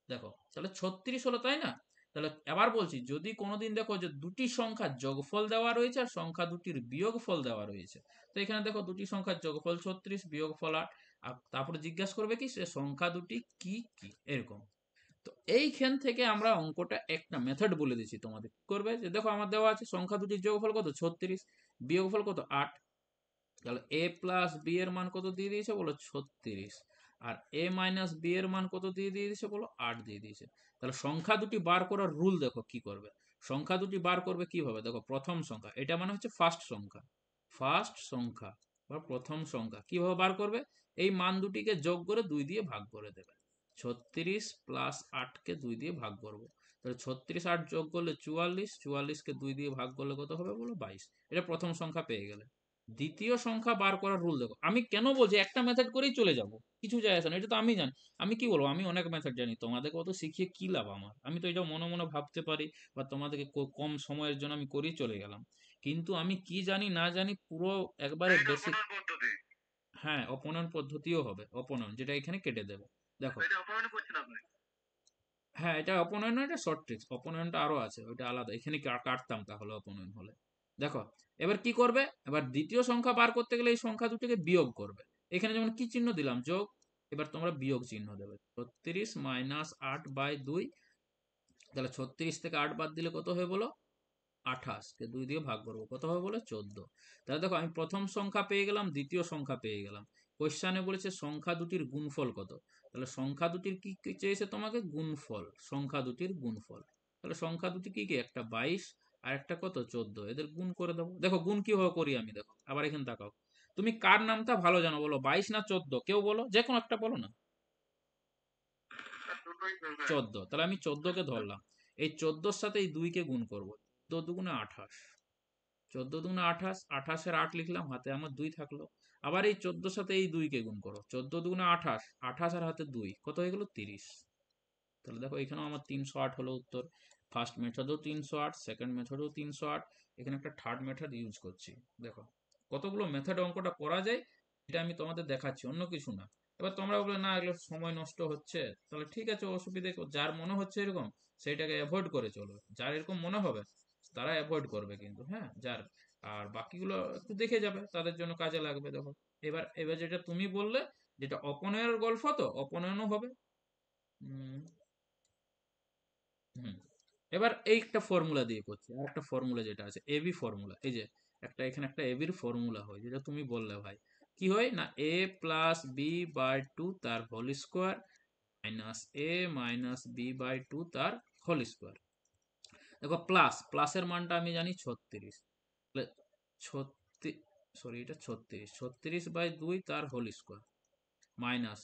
দেখো তাহলে 36 হলো তাই না? তাহলে এবার বলছি, যদি কোনোদিন দেখো যে দুটি সংখ্যার যোগফল দেওয়া রয়েছে আর সংখ্যা দুটির বিয়োগফল দেওয়া রয়েছে, তো এখানে দেখো দুটি সংখ্যার যোগফল 36 বিয়োগফল 8, আর তারপরে জিজ্ঞাসা করবে কি সে সংখ্যা দুটি কি কি এরকম। তো এইখান থেকে আমরা অঙ্কটা একটা মেথড বলে দিচ্ছি তোমাদের, কি করবে যে দেখো আমার দেওয়া আছে সংখ্যা দুটির যোগফল কত 36, বিয়োগফল কত 8। তাহলে এ প্লাস বি এর মান কত দিয়ে দিয়েছে বলো 36, আর এ মাইনাস বি এর মান কত দিয়ে দিয়েছে বলো 8 দিয়ে দিয়েছে। তাহলে সংখ্যা দুটি বার করার রুল দেখো কি করবে। সংখ্যা দুটি বার করবে কিভাবে, দেখো প্রথম সংখ্যা, এটা মানে হচ্ছে ফার্স্ট সংখ্যা, ফার্স্ট সংখ্যা বা প্রথম সংখ্যা কিভাবে বার করবে, এই মান দুটিকে যোগ করে 2 দিয়ে ভাগ করে দেবে। 36 প্লাস 8কে 2 দিয়ে ভাগ করবো, তাহলে 36 8 যোগ করলে 44, 44কে 2 দিয়ে ভাগ করলে কত হবে বলো 22। এটা প্রথম সংখ্যা পেয়ে গেলে। দ্বিতীয় সংখ্যা বার করার রুল দেখো, আমি কেন বলছি একটা মেথড করেই চলে যাব, কিছু যায় আসে না, এটা তো আমি জানি। আমি কি বলবো, আমি অনেক মেথড জানি, তোমাদেরকে অত শিখিয়ে কি লাভ আমার, আমি তো এটা মনে মনে ভাবতে পারি বা তোমাদেরকে কম সময়ের জন্য আমি করেই চলে গেলাম। কিন্তু আমি কি জানি না জানি পুরো একবারে এটা বেসিক। অপনয়ন পদ্ধতি। হ্যাঁ অপনয়ন পদ্ধতিও হবে, অপনয়ন যেটা এখানে কেটে দেবে। দেখো এটা অপনয়ন করছেন আপনি। হ্যাঁ এটা অপনয়ন নয়, এটা শর্ট ট্রিক্স, অপনয়নটা আরো আছে, ওইটা আলাদা, এখানে কাটতাম তাহলে অপনয়ন হলে। দেখো এবার কি করবে, এবার দ্বিতীয় সংখ্যা বার করতে গেলে এই সংখ্যা দুটিকে বিয়োগ করবে। এখানে যেমন কি চিহ্ন দিলাম যোগ, এবার তোমরা বিয়োগ চিহ্ন দেবে। 36 মাইনাস 8/2, তাহলে 36 থেকে 8 বাদ দিলে কত হয়ে বলো 28, কে 2 দিয়ে ভাগ করবো, কত হবে বলে 14। তাহলে দেখো আমি প্রথম সংখ্যা পেয়ে গেলাম, দ্বিতীয় সংখ্যা পেয়ে গেলাম। কোশ্চানে বলেছে সংখ্যা দুটির গুণফল কত, তাহলে সংখ্যা দুটির কি কি চেয়েছে তোমাকে, গুণফল, সংখ্যা দুটির গুণফল। তাহলে সংখ্যা দুটি কি কি, একটা 22 আর একটা কত 14, এদের গুণ করে দেবো। দেখো গুণ কিভাবে করি আমি, দেখো আবার এখানে তাকাও, তুমি কার নামটা ভালো জানো বলো, 22 না 14, কেউ বলো, যে কোনো একটা বলো না। স্যার দুটোই চলবে। 14, তাহলে আমি 14কে ধরলাম। এই 14-র সাথে এই 2-কে গুণ করবো, 14 দুগুণে 28, 14 দুগুণে 28, 28-এর 8 লিখলাম, হাতে আমার 2 থাকলো। আবার এই 14-র সাথে এই 2-কে গুণ করো, 14 দুগুণে 28, 28 আর হাতে 2 কত হয়ে গেল 30। তাহলে দেখো এখানেও আমার 308 হলো উত্তর। ফার্স্ট মেথডেও 308, সেকেন্ড মেথডেও 308, এখানে একটা থার্ড মেথড ইউজ করছি। দেখো কতগুলো মেথড অঙ্কটা করা যায়, এটা আমি তোমাদের দেখাচ্ছি, অন্য কিছু না। এবার তোমরা বলে না এগুলো সময় নষ্ট হচ্ছে, তাহলে ঠিক আছে অসুবিধে, যার মনে হচ্ছে এরকম সেইটাকে অ্যাভয়েড করে চলবে, যার এরকম মনে হবে তারা অ্যাভয়েড করবে কিন্তু, হ্যাঁ যার, আর বাকিগুলো একটু দেখে যাবে, তাদের জন্য কাজে লাগবে। দেখো এবার এবার যেটা তুমি বললে, যেটা অপনয়নের গল্প, তো অপনয়নও হবে। হুম হুম এবার এই একটা ফর্মুলা দিয়ে করছি, আর একটা ফর্মুলা যেটা আছে এবি ফর্মুলা, এই যে একটা এখানে একটা এবির ফর্মুলা হয়, যেটা তুমি বললে ভাই কি হয় না, a plus b by two তার whole square minus a minus b by two তার হোল স্কোয়ার। দেখো প্লাস, প্লাসের মানটা আমি জানি 36, তাহলে 36, সরি এটা 36, 36/2 তার হোল স্কোয়ার মাইনাস,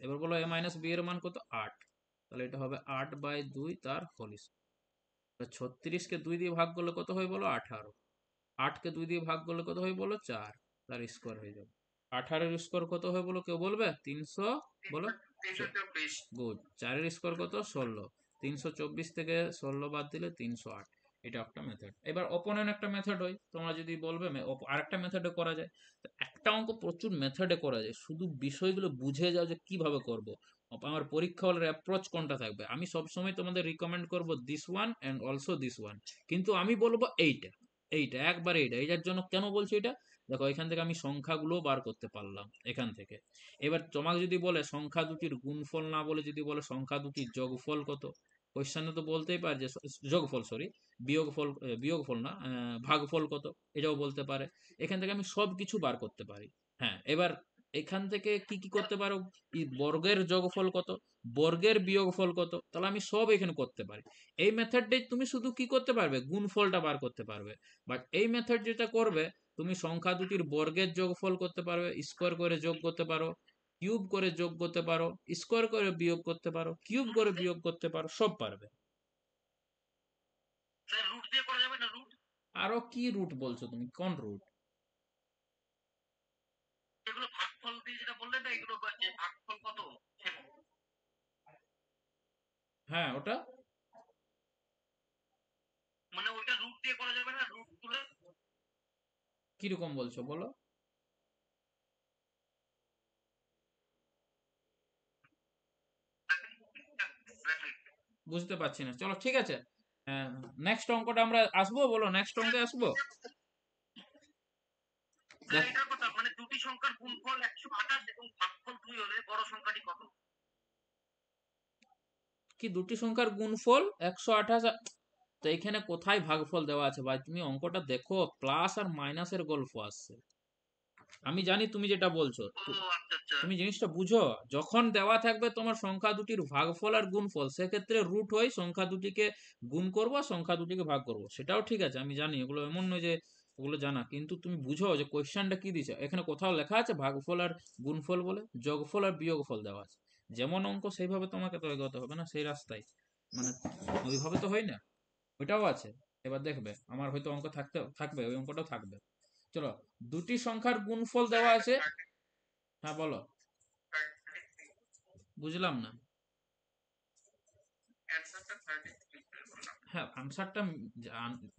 এবার বলো এ মাইনাস বি এর মান কত 8, তাহলে এটা হবে 8/2 তার হোল স্কোয়ার। 36-কে 2 দিয়ে ভাগ করলে কত হয় বলো 18, 8-কে 2 দিয়ে ভাগ করলে কত হয় বলো 4, তার স্কোয়ার হয়ে যাবে। 18-এর স্কোয়ার কত হয় বলো, কেউ বলবে 300, বলো। 324। গুড, 4-এর স্কোয়ার কত 16, 324 থেকে 16 বাদ দিলে 308। এটা একটা মেথড। এবার অপনয়ন একটা মেথড হয়, তোমরা যদি বলবে আরেকটা মেথডে করা যায়। তো একটা অঙ্ক প্রচুর মেথডে করা যায়, শুধু বিষয়গুলো বুঝে যাও যে কিভাবে করব। আমার পরীক্ষা হলের অ্যাপ্রোচ কোনটা থাকবে, আমি সবসময় তোমাদের রিকমেন্ড করব this one and also this one, কিন্তু আমি বলবো এইটা, এইটা একবার এইটা, এইটার জন্য কেন বলছি এটা, দেখো এখান থেকে আমি সংখ্যাগুলো বার করতে পারলাম এখান থেকে। এবার তোমাকে যদি বলে সংখ্যা দুটির গুণফল না বলে যদি বলে সংখ্যা দুটির যোগফল কত, কোশ্চেনে তো বলতেই পারে যে যোগফল, সরি বিয়োগফল, বিয়োগফল না ভাগফল কত, এটাও বলতে পারে। এখান থেকে আমি সব কিছু বার করতে পারি। হ্যাঁ এবার এখান থেকে কি কি করতে পারো, বর্গের যোগফল কত, বর্গের বিয়োগফল কত, তাহলে আমি সব এখানে করতে পারি। এই মেথডটাই তুমি শুধু কি করতে পারবে, গুণফলটা বার করতে পারবে। বাট এই মেথড যেটা করবে, তুমি সংখ্যা দুটির বর্গের যোগফল করতে পারবে, স্কোয়ার করে যোগ করতে পারো, কিউব করে যোগ করতে পারো, স্কোয়ার করে বিয়োগ করতে পারো, কিউব করে বিয়োগ করতে পারো, সব পারবে। স্যার রুট দিয়ে করা যাবে না? রুট, আরো কি রুট বলছো তুমি? কোন রুট? এগুলো ভাগফল দিয়ে যেটা বললে না, এগুলো যে ভাগফল কত, হ্যাঁ ওটা মানে ওইটা রুট দিয়ে করা যাবে না? রুট তুলে কিরকম বলছো বলো? বুঝতে পারছি না, চলো ঠিক আছে। নেক্সট অঙ্কটা আমরা আসবো, বলো নেক্সট অঙ্কে আসবো। স্যার দেখ, এটার কথা, মানে দুটি সংখ্যার গুণফল 128 এবং ভাগফল 2 হলে বড় সংখ্যাটি কত? কি দুটি সংখ্যার গুণফল 128? তো এখানে কোথায় ভাগফল দেওয়া আছে ভাই? তুমি অঙ্কটা দেখো, প্লাস আর মাইনাসের গল্প আসছে। আমি জানি তুমি যেটা বলছো, ও আচ্ছা আচ্ছা। তুমি জিনিসটা বুঝো। যখন দেওয়া থাকবে তোমার সংখ্যা দুটির ভাগফল আর গুণফল, সেক্ষেত্রে রুট হয় সংখ্যা দুটিকে গুণ করবো আর সংখ্যা দুটিকে ভাগ করবো, সেটাও ঠিক আছে, আমি জানি এগুলো, এমন নয় যে ওগুলো জানা, কিন্তু তুমি বুঝো যে কোয়েশ্চেনটা কি দিছে। এখানে কোথাও লেখা আছে ভাগফল আর গুণফল বলে? যোগফল আর বিয়োগফল দেওয়া আছে। যেমন অঙ্ক সেইভাবে তোমাকে তো এগোতে হবে না, সেই রাস্তায়, মানে ওইভাবে তো হয় না। ওইটাও আছে, এবার দেখবে আমার হয়তো অঙ্ক থাকতে থাকবে, ওই অঙ্কটাও থাকবে। চলো, দুটি সংখ্যার গুণফল দেওয়া আছে। হ্যাঁ বলো। বুঝলাম না। হ্যাঁ আনসারটা,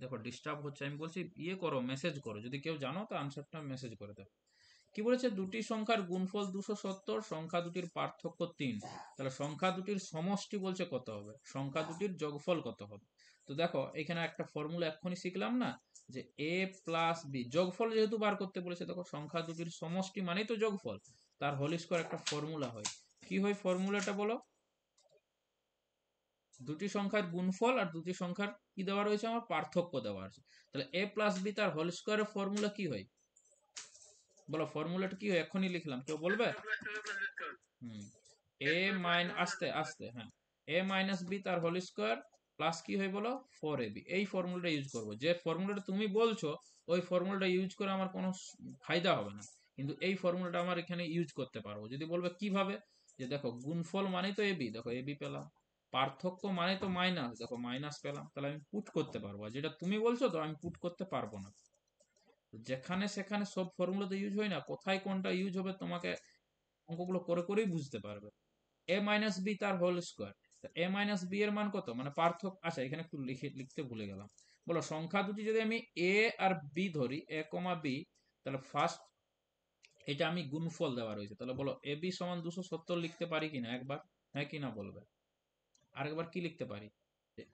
দেখো ডিস্টার্ব হচ্ছে, আমি বলছি ইয়ে করো, মেসেজ করো, যদি কেউ জানো তো আনসারটা মেসেজ করে দাও। কি বলেছে? দুটি সংখ্যার গুণফল 270, সংখ্যা দুটির পার্থক্য 3। তাহলে সংখ্যা দুটির সমষ্টি বলছে কত হবে, সংখ্যা দুটির যোগফল কত হবে। তো দেখো এখানে একটা ফর্মুলা এক্ষুনি শিখলাম না, যে এ প্লাস বি, যোগফল যেহেতু বার করতে বলেছে, দেখো সংখ্যা দুটির সমষ্টি মানেই তো যোগফল, তার হোল স্কয়ার একটা ফর্মুলা হয়। কি হয় ফর্মুলাটা বলো? দুটি সংখ্যার গুণফল আর দুটি সংখ্যার কি দেওয়া রয়েছে, আমার পার্থক্য দেওয়া আছে। তাহলে এ প্লাস বি তার হোল স্কয়ারের ফর্মুলা কি হয় বলো? ফর্মুলাটা কি হয় এক্ষুনি লিখলাম, কেউ বলবে? হুম, এ মাইন আস্তে আস্তে, হ্যাঁ, এ মাইনাস বি তার হোল স্কয়ার প্লাস কি হয় বলো? 4ab। এই ফর্মুলাটা ইউজ করবো, যে ফর্মুলাটা তুমি বলছো ওই ফর্মুলাটা ইউজ করে আমার কোনো ফায়দা হবে না, কিন্তু এই ফর্মুলাটা আমার এখানে ইউজ করতে পারবো। যদি বলবে কিভাবে, যে দেখো গুণফল মানে তো এবি, দেখো এবি পেলাম, পার্থক্য মানে তো মাইনাস, দেখো মাইনাস পেলাম, তাহলে আমি পুট করতে পারবো। আর যেটা তুমি বলছো তো আমি পুট করতে পারবো না। যেখানে সেখানে সব ফর্মুলা তো ইউজ হয় না, কোথায় কোনটা ইউজ হবে তোমাকে অঙ্কগুলো করে করেই বুঝতে পারবে। এ মাইনাস বি তার হোল স্কোয়ার, এ মাইনাস বি এর মান কত, মানে পার্থক্য। আচ্ছা এখানে একটু লিখতে ভুলে গেলাম। বলো সংখ্যা দুটি যদি আমি এ আর বি ধরি, এ কমা বি, তাহলে ফার্স্ট এটা আমি গুণফল দেওয়া রয়েছে, তাহলে বলো এ বি সমান 270 লিখতে পারি কিনা একবার? হ্যাঁ কিনা বলবে। আরেকবার কি লিখতে পারি?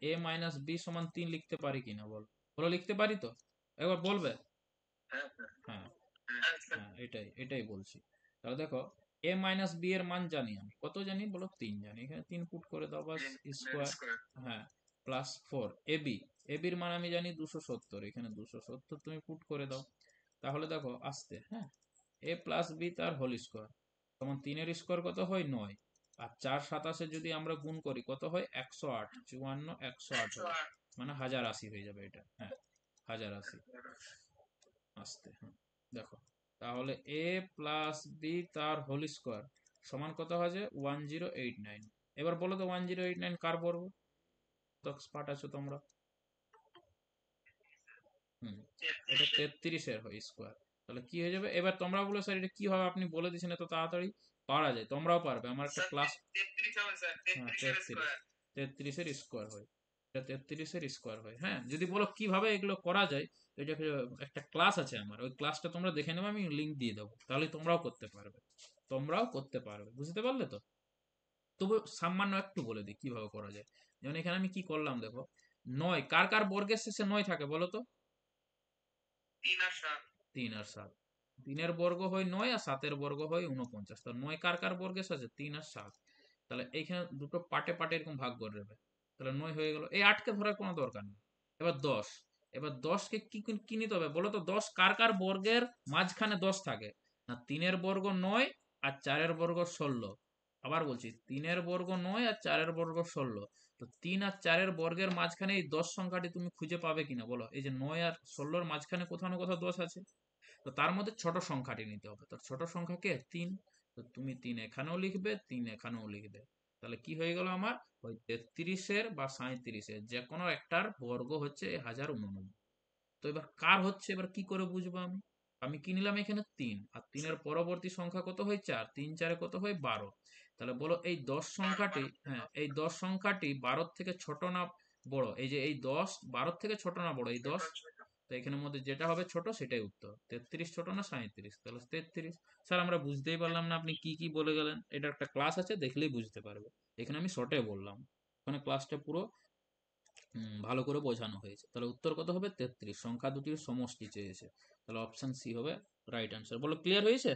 এ মাইনাস বি সমান 3 লিখতে পারি কিনা বলো? বলো লিখতে পারি তো, একবার বলবে। হ্যাঁ, হ্যাঁ এটাই এটাই বলছি। তাহলে দেখো এ মাইনাস বি এর মান জানি আমি, কত জানি বলো? 3 জানি, এখানে 3 পুট করে দাও বাস, স্কোয়ার। হ্যাঁ, প্লাস 4 এবি, এবির মান আমি জানি 270, এখানে 270 তুমি পুট করে দাও। তাহলে দেখো আসতে, হ্যাঁ, এ প্লাস বি তার হোল স্কোয়ার তখন 3-এর স্কোয়ার কত হয়? 9। আর 4 × 27 যদি আমরা গুণ করি কত হয়? 108, 54 108 হবে, মানে 1080 হয়ে যাবে এটা, হ্যাঁ 1080। আসতে, হ্যাঁ দেখো, তাহলে এ প্লাস বি তার হোল স্কোয়ার সমান কত হয়েছে? 1089। এবার বলো তো 1089 কার বর্গ? তো এক্সপার্ট আছো তোমরা। হুম, এটা 33-এর হয় স্কোয়ার। তাহলে কি হয়ে যাবে? এবার তোমরা বলো স্যার এটা কি হবে, আপনি বলে দিচ্ছেন এত তাড়াতাড়ি, পারা যায়, তোমরাও পারবে, আমার একটা ক্লাস। হ্যাঁ 33-এর স্কোয়ার হয়, এটা 33-এর স্কোয়ার হয়। হ্যাঁ যদি বলো কিভাবে এগুলো করা যায়, এটা একটা ক্লাস আছে আমার, ওই ক্লাসটা তোমরা দেখে নেবে, আমি লিংক দিয়ে দেবো, তাহলে তোমরাও করতে পারবে, তোমরাও করতে পারবে, বুঝতে পারলে তো? তবু সামান্য একটু বলে দিই কিভাবে করা যায়। যেমন এখানে আমি কি করলাম দেখো, 9 কার কার বর্গের শেষে 9 থাকে বলো তো? 3 আর 7, 3-এর বর্গ হয় 9 আর 7-এর বর্গ হয় 49, তো 9 কার কার বর্গের সাথে? 3 আর 7। তাহলে এইখানে দুটো পাটে পাটে এরকম ভাগ করে দেবে, তাহলে 9 হয়ে গেল, এই 8কে ধরার কোনো দরকার নেই। এবার 10, এবার 10কে কি কি নিতে হবে বলো তো? 10 কার কার বর্গের মাঝখানে 10 থাকে? না 3-এর বর্গ 9 আর 4-এর বর্গ 16। আবার বলছি 3-এর বর্গ 9 আর 4-এর বর্গ 16। তো 3 আর 4-এর বর্গের মাঝখানে এই 10 সংখ্যাটি তুমি খুঁজে পাবে কিনা বলো? এই যে 9 আর 16-র মাঝখানে কোথাও না কোথাও 10 আছে, তো তার মধ্যে ছোট সংখ্যাটি নিতে হবে, তো ছোট সংখ্যা কে? 3। তো তুমি 3 এখানেও লিখবে, 3 এখানেও লিখবে, তাহলে কি হয়ে গেল আমার, ওই 33-এর বা 37-এর যে কোনো একটার বর্গ হচ্ছে 1089। তো এবার কার হচ্ছে, এবার কি করে বুঝবো আমি? আমি কি নিলাম এখানে 3, আর 3-এর পরবর্তী সংখ্যা কত হয় 4, 3 4 কত হয় 12। তাহলে বলো এই 10 সংখ্যাটি, হ্যাঁ এই 10 সংখ্যাটি 12 থেকে ছোট না বড়? এই যে এই 10 12 থেকে ছোট না বড় এই 10? তো এখানের মধ্যে যেটা হবে ছোট সেটাই উত্তর। 33 ছোট না 37? তাহলে 33। স্যার আমরা বুঝতেই পারলাম না আপনি কি কি বলে গেলেন। এটা একটা ক্লাস আছে, দেখলেই বুঝতে পারবে। এখানে আমি শর্টে বললাম, ওখানে ক্লাসটা পুরো ভালো করে বোঝানো হয়েছে। তাহলে উত্তর কত হবে 33, সংখ্যা দুটির সমষ্টি চেয়েছে। তাহলে অপশন সি হবে রাইট অ্যান্সার। বলো ক্লিয়ার হয়েছে?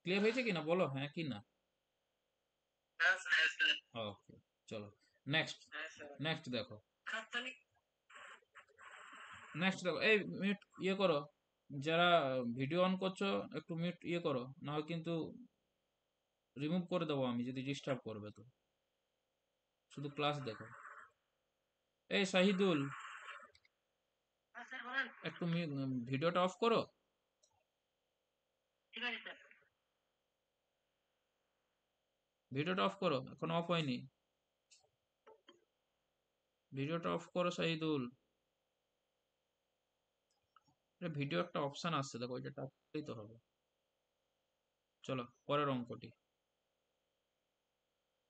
ক্লিয়ার হয়েছে কিনা বলো, হ্যাঁ কি না? ওকে, চলো নেক্সট। নেক্সট দেখো, নেক্সট দেখো, এই মিউট ইয়ে করো, যারা ভিডিও অন করছো একটু মিউট ইয়ে করো, না হয় কিন্তু রিমুভ করে দেবো আমি যদি ডিস্টার্ব করবে তো। শুধু ক্লাস দেখো। এই শাহিদুল, একটু ভিডিওটা অফ করো। ভিডিওটা অফ করো, এখন অফ হয়নি। ভিডিওটা অফ করো শাহিদুল। ভিডিও একটা অপশন আসছে দেখো, ওইটা টাচ করলেই তো হবে। চলো পরের অঙ্কটি।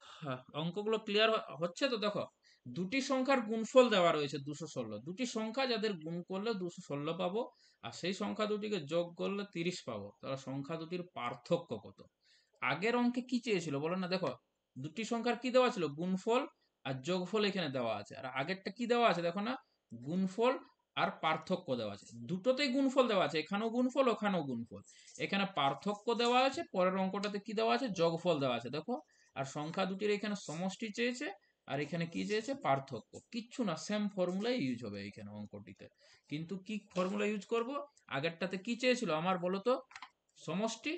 হ্যাঁ, অঙ্কগুলো ক্লিয়ার হচ্ছে তো? দেখো, দুটি সংখ্যার গুণফল দেওয়া রয়েছে 216। দুটি সংখ্যা যাদের গুণ করলে 216 পাবো, আর সেই সংখ্যা দুটিকে যোগ করলে 30 পাবো। তাহলে সংখ্যা দুটির পার্থক্য কত? আগের অঙ্কে কি চেয়েছিল বলো না? দেখো, দুটি সংখ্যার কি দেওয়া ছিল, গুণফল আর যোগফল এখানে দেওয়া আছে। আর আগেরটা কি দেওয়া আছে দেখো না, গুণফল আর পার্থক্য দেওয়া আছে। দুটোতেই গুণফল দেওয়া আছে, এখানেও গুণফল ওখানেও গুণফল। এখানে পার্থক্য দেওয়া আছে, পরের অঙ্কটাতে কি দেওয়া আছে, যোগফল দেওয়া আছে দেখো। আর সংখ্যা দুটির এখানে সমষ্টি চেয়েছে, আর এখানে কি চেয়েছে, পার্থক্য। কিচ্ছু না, সেম ফর্মুলাই ইউজ হবে এইখানে অঙ্কটিতে। কিন্তু কি ফর্মুলা ইউজ করব? আগেরটাতে কি চেয়েছিল আমার বলো তো, সমষ্টি,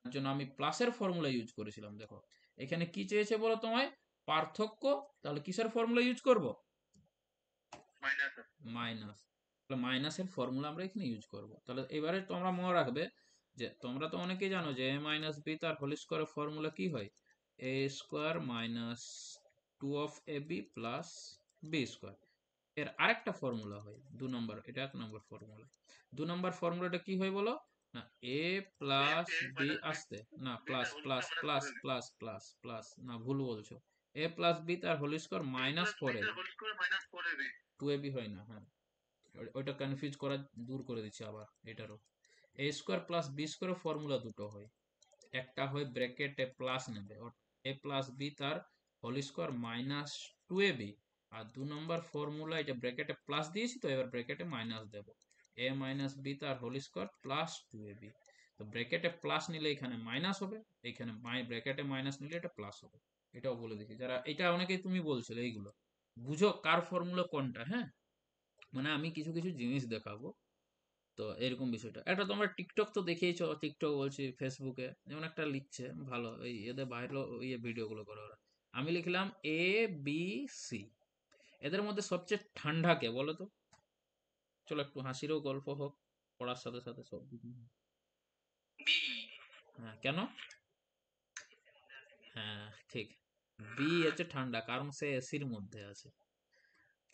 তার জন্য আমি প্লাসের ফর্মুলা ইউজ করেছিলাম। দেখো এখানে কি চেয়েছে বলো তোমায়, পার্থক্য। তাহলে কিসের ফর্মুলা ইউজ করব, মাইনাস। তাহলে মাইনাসের ফর্মুলা আমরা এখানে ইউজ করব। তাহলে এবারে তোমরা মনে রাখবে যে তোমরা তো অনেকেই জানো যে a মাইনাস বি তার হোল স্কোয়ারের ফর্মুলা কি হয়, a square minus 2 of ab plus b square. এর আরেকটা ফর্মুলা হয় 2 নম্বর, এটা 1 নম্বর ফর্মুলা। 2 নম্বর ফর্মুলাটা কি হয় বলো না, এ প্লাস বি আসতে, না plus plus plus plus plus plus, না ভুল বলছো। এ প্লাস বি তার whole square minus 4ab। 2ab হয় না, হ্যাঁ ওইটা কনফিউজ করা দূর করে দিচ্ছি আবার এটারও। A square plus b square formula দুটো হয়, একটা হয় ব্র্যাকেটে প্লাস নেবে, এ প্লাস বি তার হোল স্কোয়ার মাইনাস 2ab। আর 2 নম্বর ফর্মুলা, এটা ব্র্যাকেটে প্লাস দিয়েছি তো এবার ব্র্যাকেটে মাইনাস দেবো, এ মাইনাস বি তার হোল স্কোয়ার প্লাস 2ab। তো ব্র্যাকেটে প্লাস নিলে এখানে মাইনাস হবে, এখানে ব্র্যাকেটে মাইনাস নিলে এটা প্লাস হবে। এটাও বলে দিচ্ছি, যারা এটা অনেকেই তুমি বলছিলে এইগুলো বুঝো কার ফর্মুলা কোনটা। হ্যাঁ, মানে আমি কিছু কিছু জিনিস দেখাবো, তো এরকম বিষয়টা। একটা তোমরা টিকটক তো দেখেইছো, টিকটক বলছি ফেসবুকে, যেমন একটা লিখছে ভালো, এই এদের বাইরে ইয়ে ভিডিও গুলো করে ওরা। আমি লিখলাম এ বি সি, এদের মধ্যে সবচেয়ে ঠান্ডা কে বলো তো? চলো একটু হাসিরও গল্প হোক, পড়ার সাথে সাথে সব দিকে। হ্যাঁ কেন? হ্যাঁ ঠিক, বি হচ্ছে ঠান্ডা, কারণ সে এসির মধ্যে আছে।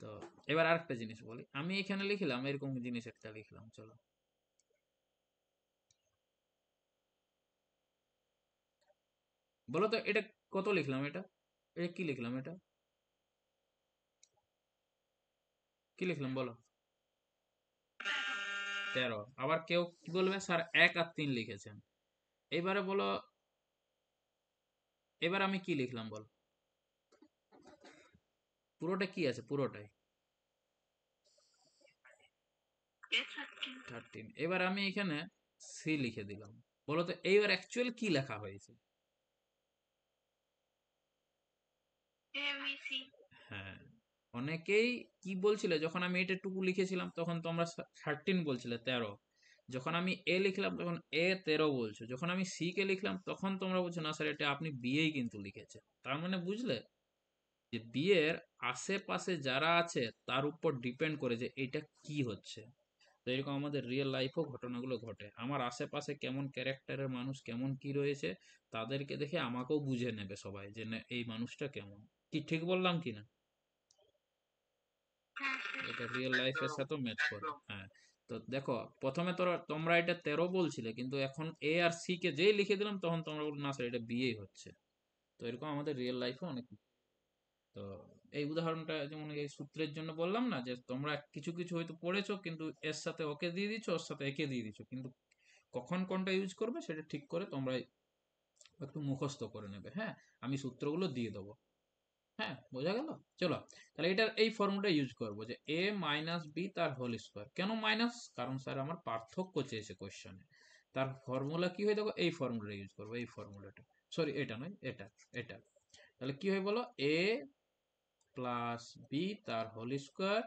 তো এবার আরেকটা জিনিস বলি, আমি এখানে লিখলাম এরকম জিনিস একটা লিখলাম, চলো বলো তো এটা কত লিখলাম, এটা এটা কি লিখলাম, এটা কি লিখলাম বলো? 13। আবার কেউ কি বলবে স্যার 1 আর 3 লিখেছেন। এবারে বলো, এবার আমি কি লিখলাম বলো? পুরোটা কি আছে, পুরোটাই 13। এবার আমি এখানে সি লিখে দিলাম। বলো তো এইবার অ্যাকচুয়াল কি লেখা হয়েছে? হ্যাঁ, অনেকেই কি বলছিলে যখন আমি এটা টুকু লিখেছিলাম তখন তোমরা 13 বলছিলে, 13। যখন আমি এ লিখলাম তখন এ 13 বলছো, যখন আমি সি কে লিখলাম তখন তোমরা বলছো না স্যার এটা আপনি বিয়েই কিন্তু লিখেছে। তার মানে বুঝলে যে বিয়ের আশেপাশে যারা আছে তার উপর ডিপেন্ড করে যে এটা কি হচ্ছে। তো এরকম আমাদের রিয়েল লাইফেও ঘটনাগুলো ঘটে। আমার আশেপাশে কেমন ক্যারেক্টারের মানুষ, কেমন কি রয়েছে, তাদেরকে দেখে আমাকেও বুঝে নেবে সবাই যে না এই মানুষটা কেমন। কি ঠিক বললাম কি না? হ্যাঁ, এটা রিয়েল লাইফের একদম সাথেও ম্যাচ করে। একদম। হ্যাঁ। তো দেখো, প্রথমে তোমরা এটা 13 বলছিলে, কিন্তু এখন এ আর সি কে যেই লিখে দিলাম তখন তোমরা বলছো না স্যার এটা বিয়েই হচ্ছে। তো এরকম আমাদের রিয়েল লাইফে অনেক। তো এই উদাহরণটা যেমন এই সূত্রের জন্য বললাম না, যে তোমরা কিছু কিছু হয়তো পড়েছো কিন্তু এর সাথে ওকে দিয়ে দিচ্ছ, ওর সাথে একে দিয়ে দিচ্ছ, কিন্তু কখন কোনটা ইউজ করবে সেটা ঠিক করে তোমরা একটু মুখস্থ করে নেবে। হ্যাঁ, আমি সূত্রগুলো দিয়ে দেবো। হ্যাঁ, বোঝা গেল? চলো, তাহলে এটার এই ফর্মুলা ইউজ করবো যে এ মাইনাস বি তার হোল স্কোয়ার। কেন মাইনাস? কারণ স্যার আমার পার্থক্য চেয়েছে কোশ্চেনে। তার ফর্মুলা কি হয়ে দেখো, এই ফর্মুলা ইউজ করবো, এই ফর্মুলাটা। সরি, এটা নয়, এটা, এটা। তাহলে কি হয় বলো, এ প্লাস বি তার হোল স্কোয়ার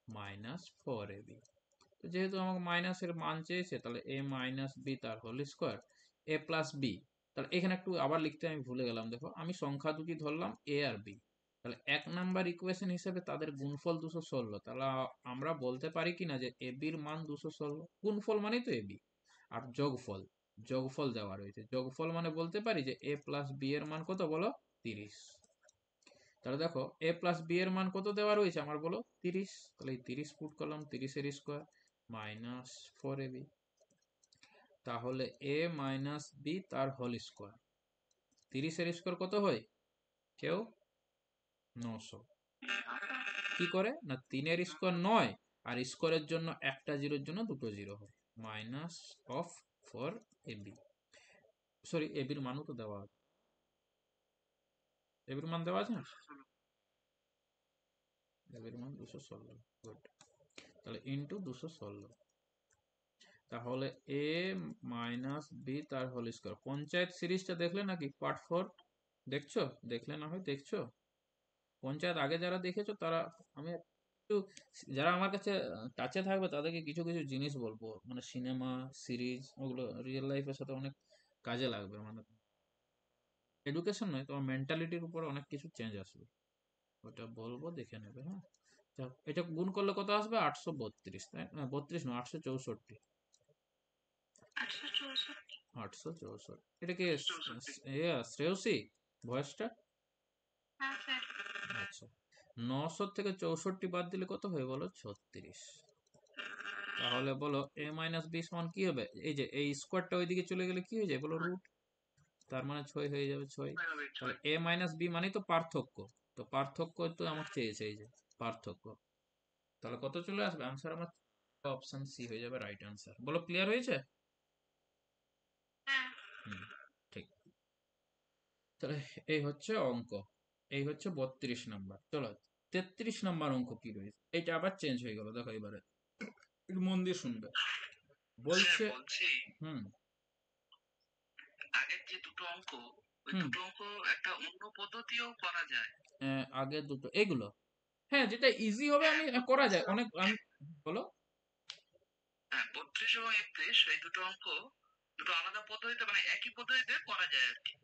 মাইনাস 4ab। তো যেহেতু আমাকে মাইনাসের মান চেয়েছে, তাহলে এ মাইনাস বি তার হোল স্কোয়ার, এ প্লাস বি। তাহলে এখানে একটু আবার লিখতে আমি ভুলে গেলাম, দেখো আমি সংখ্যা দুটি ধরলাম এ আর বি। তাহলে 1 নাম্বার ইকুয়েশন হিসেবে তাদের গুণফল 216। তাহলে আমরা বলতে পারি কিনা যে এ বির মান 216। গুণফল মানেই তো এ বি। আর যোগফল, যোগফল দেওয়া রয়েছে, যোগফল মানে বলতে পারি যে এ প্লাস বি এর মান কত বলো, 30। তাহলে দেখো এ প্লাস বি এর মান কত দেওয়া রয়েছে আমার বলো, 30। তাহলে এই 30 পুট করলাম, 30 এর স্কোয়ার মাইনাস 4ab। তাহলে এ মাইনাস বি তার হোল স্কোয়ার, 30 এর স্কোয়ার কত হয় কেউ, 900। কি করে না, 3-এর স্কোয়ার 9, আর স্কোয়ারের জন্য একটা জিরোর জন্য দুটো জিরো হয়, মাইনাস অফ 4ab। সরি, এবির মানও তো দেওয়া আছে, এবির মান দেওয়া আছে না, এবির মান 216। গুড। তাহলে ইন্টু 216। তাহলে এ মাইনাস বি তার হোল স্কোয়ার। পঞ্চায়েত সিরিজটা দেখলে নাকি, পার্ট 4 দেখছো? দেখলে না হয় দেখছো। পঞ্চায়েত আগে যারা দেখেছো তারা, আমি একটু, যারা আমার কাছে টাচে থাকবে তাদেরকে কিছু কিছু জিনিস বলবো, মানে সিনেমা সিরিজ ওগুলো রিয়েল লাইফের সাথে অনেক কাজে লাগবে। মানে এডুকেশন নয়, তোমার মেন্টালিটির উপরে অনেক কিছু চেঞ্জ আসবে। ওটা বলবো, দেখে নেবে। হ্যাঁ, এটা গুণ করলে কত আসবে, 832, তাই না? 32 না, 864। 864। 864। এটা কি 64। শ্রেয়সী ভয়েসটা? হ্যাঁ স্যার। আচ্ছা, 900 থেকে 64 বাদ দিলে কত হয় বলো, 36। তাহলে বলো এ মাইনাস বি সমান কি হবে, এই যে এই স্কোয়ারটা ওইদিকে চলে গেলে কি হয়ে যায় বলো, রুট। তার মানে 6 হয়ে যাবে, 6। তাহলে এ মাইনাস বি মানে তো পার্থক্য। তো পার্থক্য তো আমাকে চেয়েছে, এই যে পার্থক্য। তাহলে কত চলে আসবে আনসার আমার, অপশন সি হয়ে যাবে রাইট আনসার। বলো ক্লিয়ার হয়েছে? হ্যাঁ। হুম, ঠিক। তাহলে এই হচ্ছে অঙ্ক, এই হচ্ছে 32 নাম্বার। চলো, 33 নাম্বার অঙ্ক কি রয়েছে, এটা আবার চেঞ্জ হয়ে গেল, দেখো এবারে একটু মন দিয়ে শুনবে। স্যার বলছে, বলছি, হুম, আগের যে দুটো অঙ্ক, ওই হুম, দুটো অঙ্ক একটা অন্য পদ্ধতিও করা যায়। আগের দুটো এগুলো, হ্যাঁ যেটা ইজি হবে হ্যাঁ, আমি করা 32 যায় এবং অনেক আমি। বলো। হ্যাঁ, 32 এবং 31 এই দুটো অঙ্ক দুটো আলাদা পদ্ধতিতে, মানে একই পদ্ধতিতে করা যায় আর কি।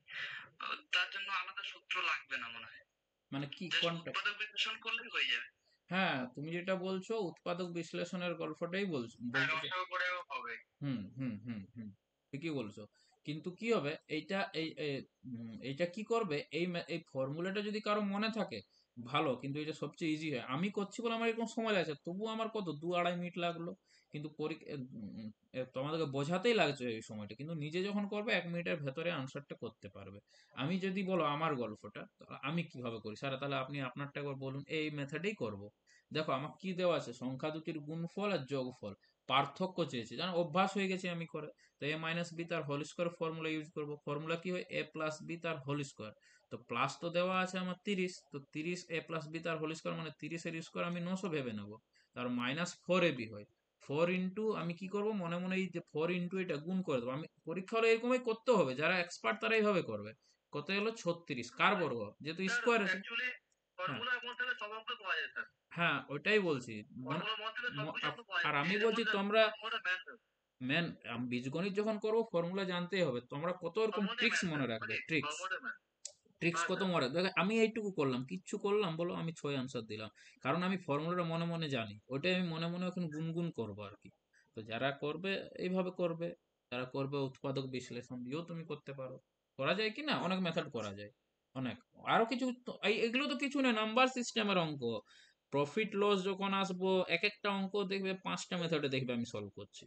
তার জন্য আলাদা সূত্র লাগবে না মনে হয়। মানে কি জাস্ট কোনটা? উৎপাদক বিশ্লেষণ করলেই হয়ে যাবে। হ্যাঁ, তুমি যেটা বলছো উৎপাদক বিশ্লেষণের গল্পটাই আর বলতেছো। রসায়ন করেও হবে। হুম, হুম, হুম, হুম, ঠিকই বলছো। কিন্তু কি হবে এইটা, এইটা কি করবে, এই ফর্মুলাটা যদি কারো মনে থাকে ভালো, কিন্তু এটা সবচেয়ে ইজি হয়। আমি করছি বলে আমার এরকম সময় লাগছে, তবু আমার কত 2-2.5 মিনিট লাগলো। কিন্তু তোমাদেরকে বোঝাতেই লাগছে এই সময়টা, কিন্তু নিজে যখন করবে 1 মিনিটের ভেতরে আনসারটা করতে পারবে। আমি যদি বলো আমার গল্পটা, তাহলে আমি কিভাবে করি স্যার, তাহলে আপনি আপনারটা একবার বলুন। এই মেথডেই করব। দেখো আমার কি দেওয়া আছে, সংখ্যা দুটির গুণফল আর যোগফল, পার্থক্য চেয়েছে, জানো অভ্যাস হয়ে গেছে আমি করে। তো এ মাইনাস বি তার হোল স্কোয়ার ফর্মুলা ইউজ করবো। ফর্মুলা কি হয়, এ প্লাস বি তার হোল স্কোয়ার। তো প্লাস তো দেওয়া আছে আমার 30, তো 30 এ প্লাস বি তার হোল স্কোয়ার মানে 30-এর স্কোয়ার আমি 900 ভেবে নেবো। তার মাইনাস 4ab হয়। 4 ইন্টু আমি কি করব, মনে মনে এই যে 4 ইন্টু এটা গুণ করে দেবো। আমি পরীক্ষা হলে এরকমই করতে হবে, যারা এক্সপার্ট তারা এইভাবে করবে। কত হলো 36, কার বর্গ, যেহেতু স্যার স্কোয়ার আছে। অ্যাকচুয়ালি হ্যাঁ, ফর্মুলার মধ্যে সব অঙ্ক পাওয়া যায় স্যার। হ্যাঁ, ওইটাই বলছি। ফর্মুলার মধ্যে সবকিছু অঙ্ক পাওয়া আর যায়, আমি এর বলছি মধ্যে তোমরা ফর্মুলা ম্যাথ। ম্যান, বীজগণিত যখন করবো ফর্মুলা জানতেই হবে। তোমরা কত রকম ফর্মুলাটাই ট্রিক্স ম্যাথ মনে স্যার, রাখবে, নাকি ট্রিক্স, ফর্মুলাটাই ম্যাথ। ট্রিক্স হ্যাঁ কত স্যার। মনে রাখবে। দেখো, আমি এইটুকু করলাম, কিচ্ছু করলাম বলো, আমি 6 আনসার দিলাম। কারণ আমি ফর্মুলাটা মনে মনে জানি, ওটাই আমি মনে মনে ওখানে গুনগুন করবো আর কি। তো যারা করবে এইভাবে করবে, যারা করবে উৎপাদক বিশ্লেষণ দিয়েও তুমি করতে পারো। করা যায় কি না, অনেক মেথড করা যায়, অনেক। আরো কিছু এগুলো তো কিছু না, নাম্বার সিস্টেমের অঙ্ক। প্রফিট লস যখন আসবো, এক একটা অঙ্ক দেখবে 5টা মেথডে দেখবে আমি সলভ করছি,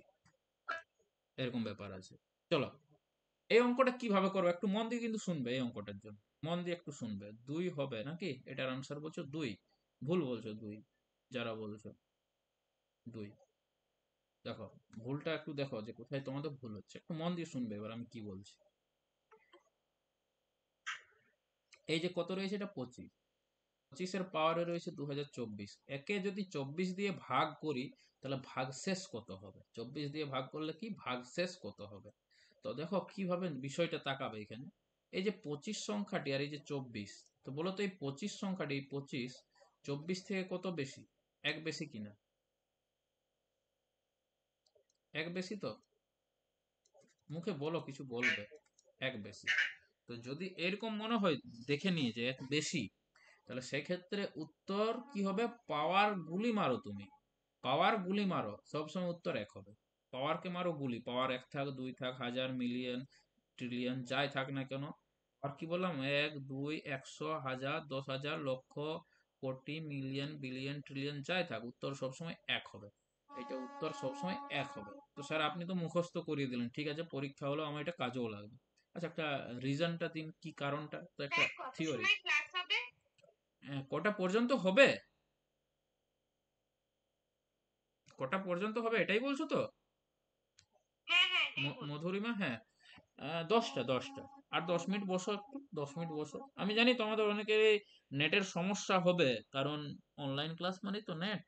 এরকম ব্যাপার আছে। চলো, এই অঙ্কটা কিভাবে করবো একটু মন দিয়ে কিন্তু শুনবে, এই অঙ্কটার জন্য মন দিয়ে একটু শুনবে। 2 হবে নাকি, এটার আনসার বলছো 2, ভুল বলছো 2, যারা বলছো 2, দেখো ভুলটা একটু দেখো যে কোথায় তোমাদের ভুল হচ্ছে, একটু মন দিয়ে শুনবে এবার আমি কি বলছি। এই যে কত রয়েছে, এটা 25, 25-এর পাওয়ারে রয়েছে 2024, একে যদি 24 দিয়ে ভাগ করি তাহলে ভাগশেষ কত হবে, 24 দিয়ে ভাগ করলে কি ভাগশেষ কত হবে। তো দেখো কিভাবে বিষয়টা তাকাবে এখানে। এই যে 25 সংখ্যাটি আর এই যে 24, তো বলো তো এই 25 সংখ্যাটি, এই 25 24 থেকে কত বেশি, এক বেশি কিনা, এক বেশি তো, মুখে বলো কিছু বলবে, এক বেশি। তো যদি এরকম মনে হয়, দেখে নিয়ে যে এক বেশি, তাহলে সেক্ষেত্রে উত্তর কি হবে, পাওয়ার গুলি মারো তুমি, পাওয়ার গুলি মারো, সবসময় উত্তর এক হবে। পাওয়ারকে মারো গুলি, পাওয়ার 1 থাক 2 থাক হাজার মিলিয়ন ট্রিলিয়ন যাই থাক না কেন। আর কি বললাম, 1 2 100 1000 10,000 lakh crore million billion trillion যাই থাক, উত্তর সবসময় এক হবে। এটা উত্তর সবসময় এক হবে। তো স্যার আপনি তো মুখস্থ করিয়ে দিলেন, ঠিক আছে, পরীক্ষা হলো, আমার এটা কাজেও লাগবে। আচ্ছা, একটা রিজনটা দিন, কি কারণটা, তো একটা থিওরি। কটা পর্যন্ত হবে, কটা পর্যন্ত হবে এটাই বলছো তো, মধুরিমা? হ্যাঁ, 10টা 10টা। আর 10 মিনিট বসো, একটু 10 মিনিট বসো। আমি জানি তোমাদের অনেকের নেটের সমস্যা হবে, কারণ অনলাইন ক্লাস মানে তো নেট,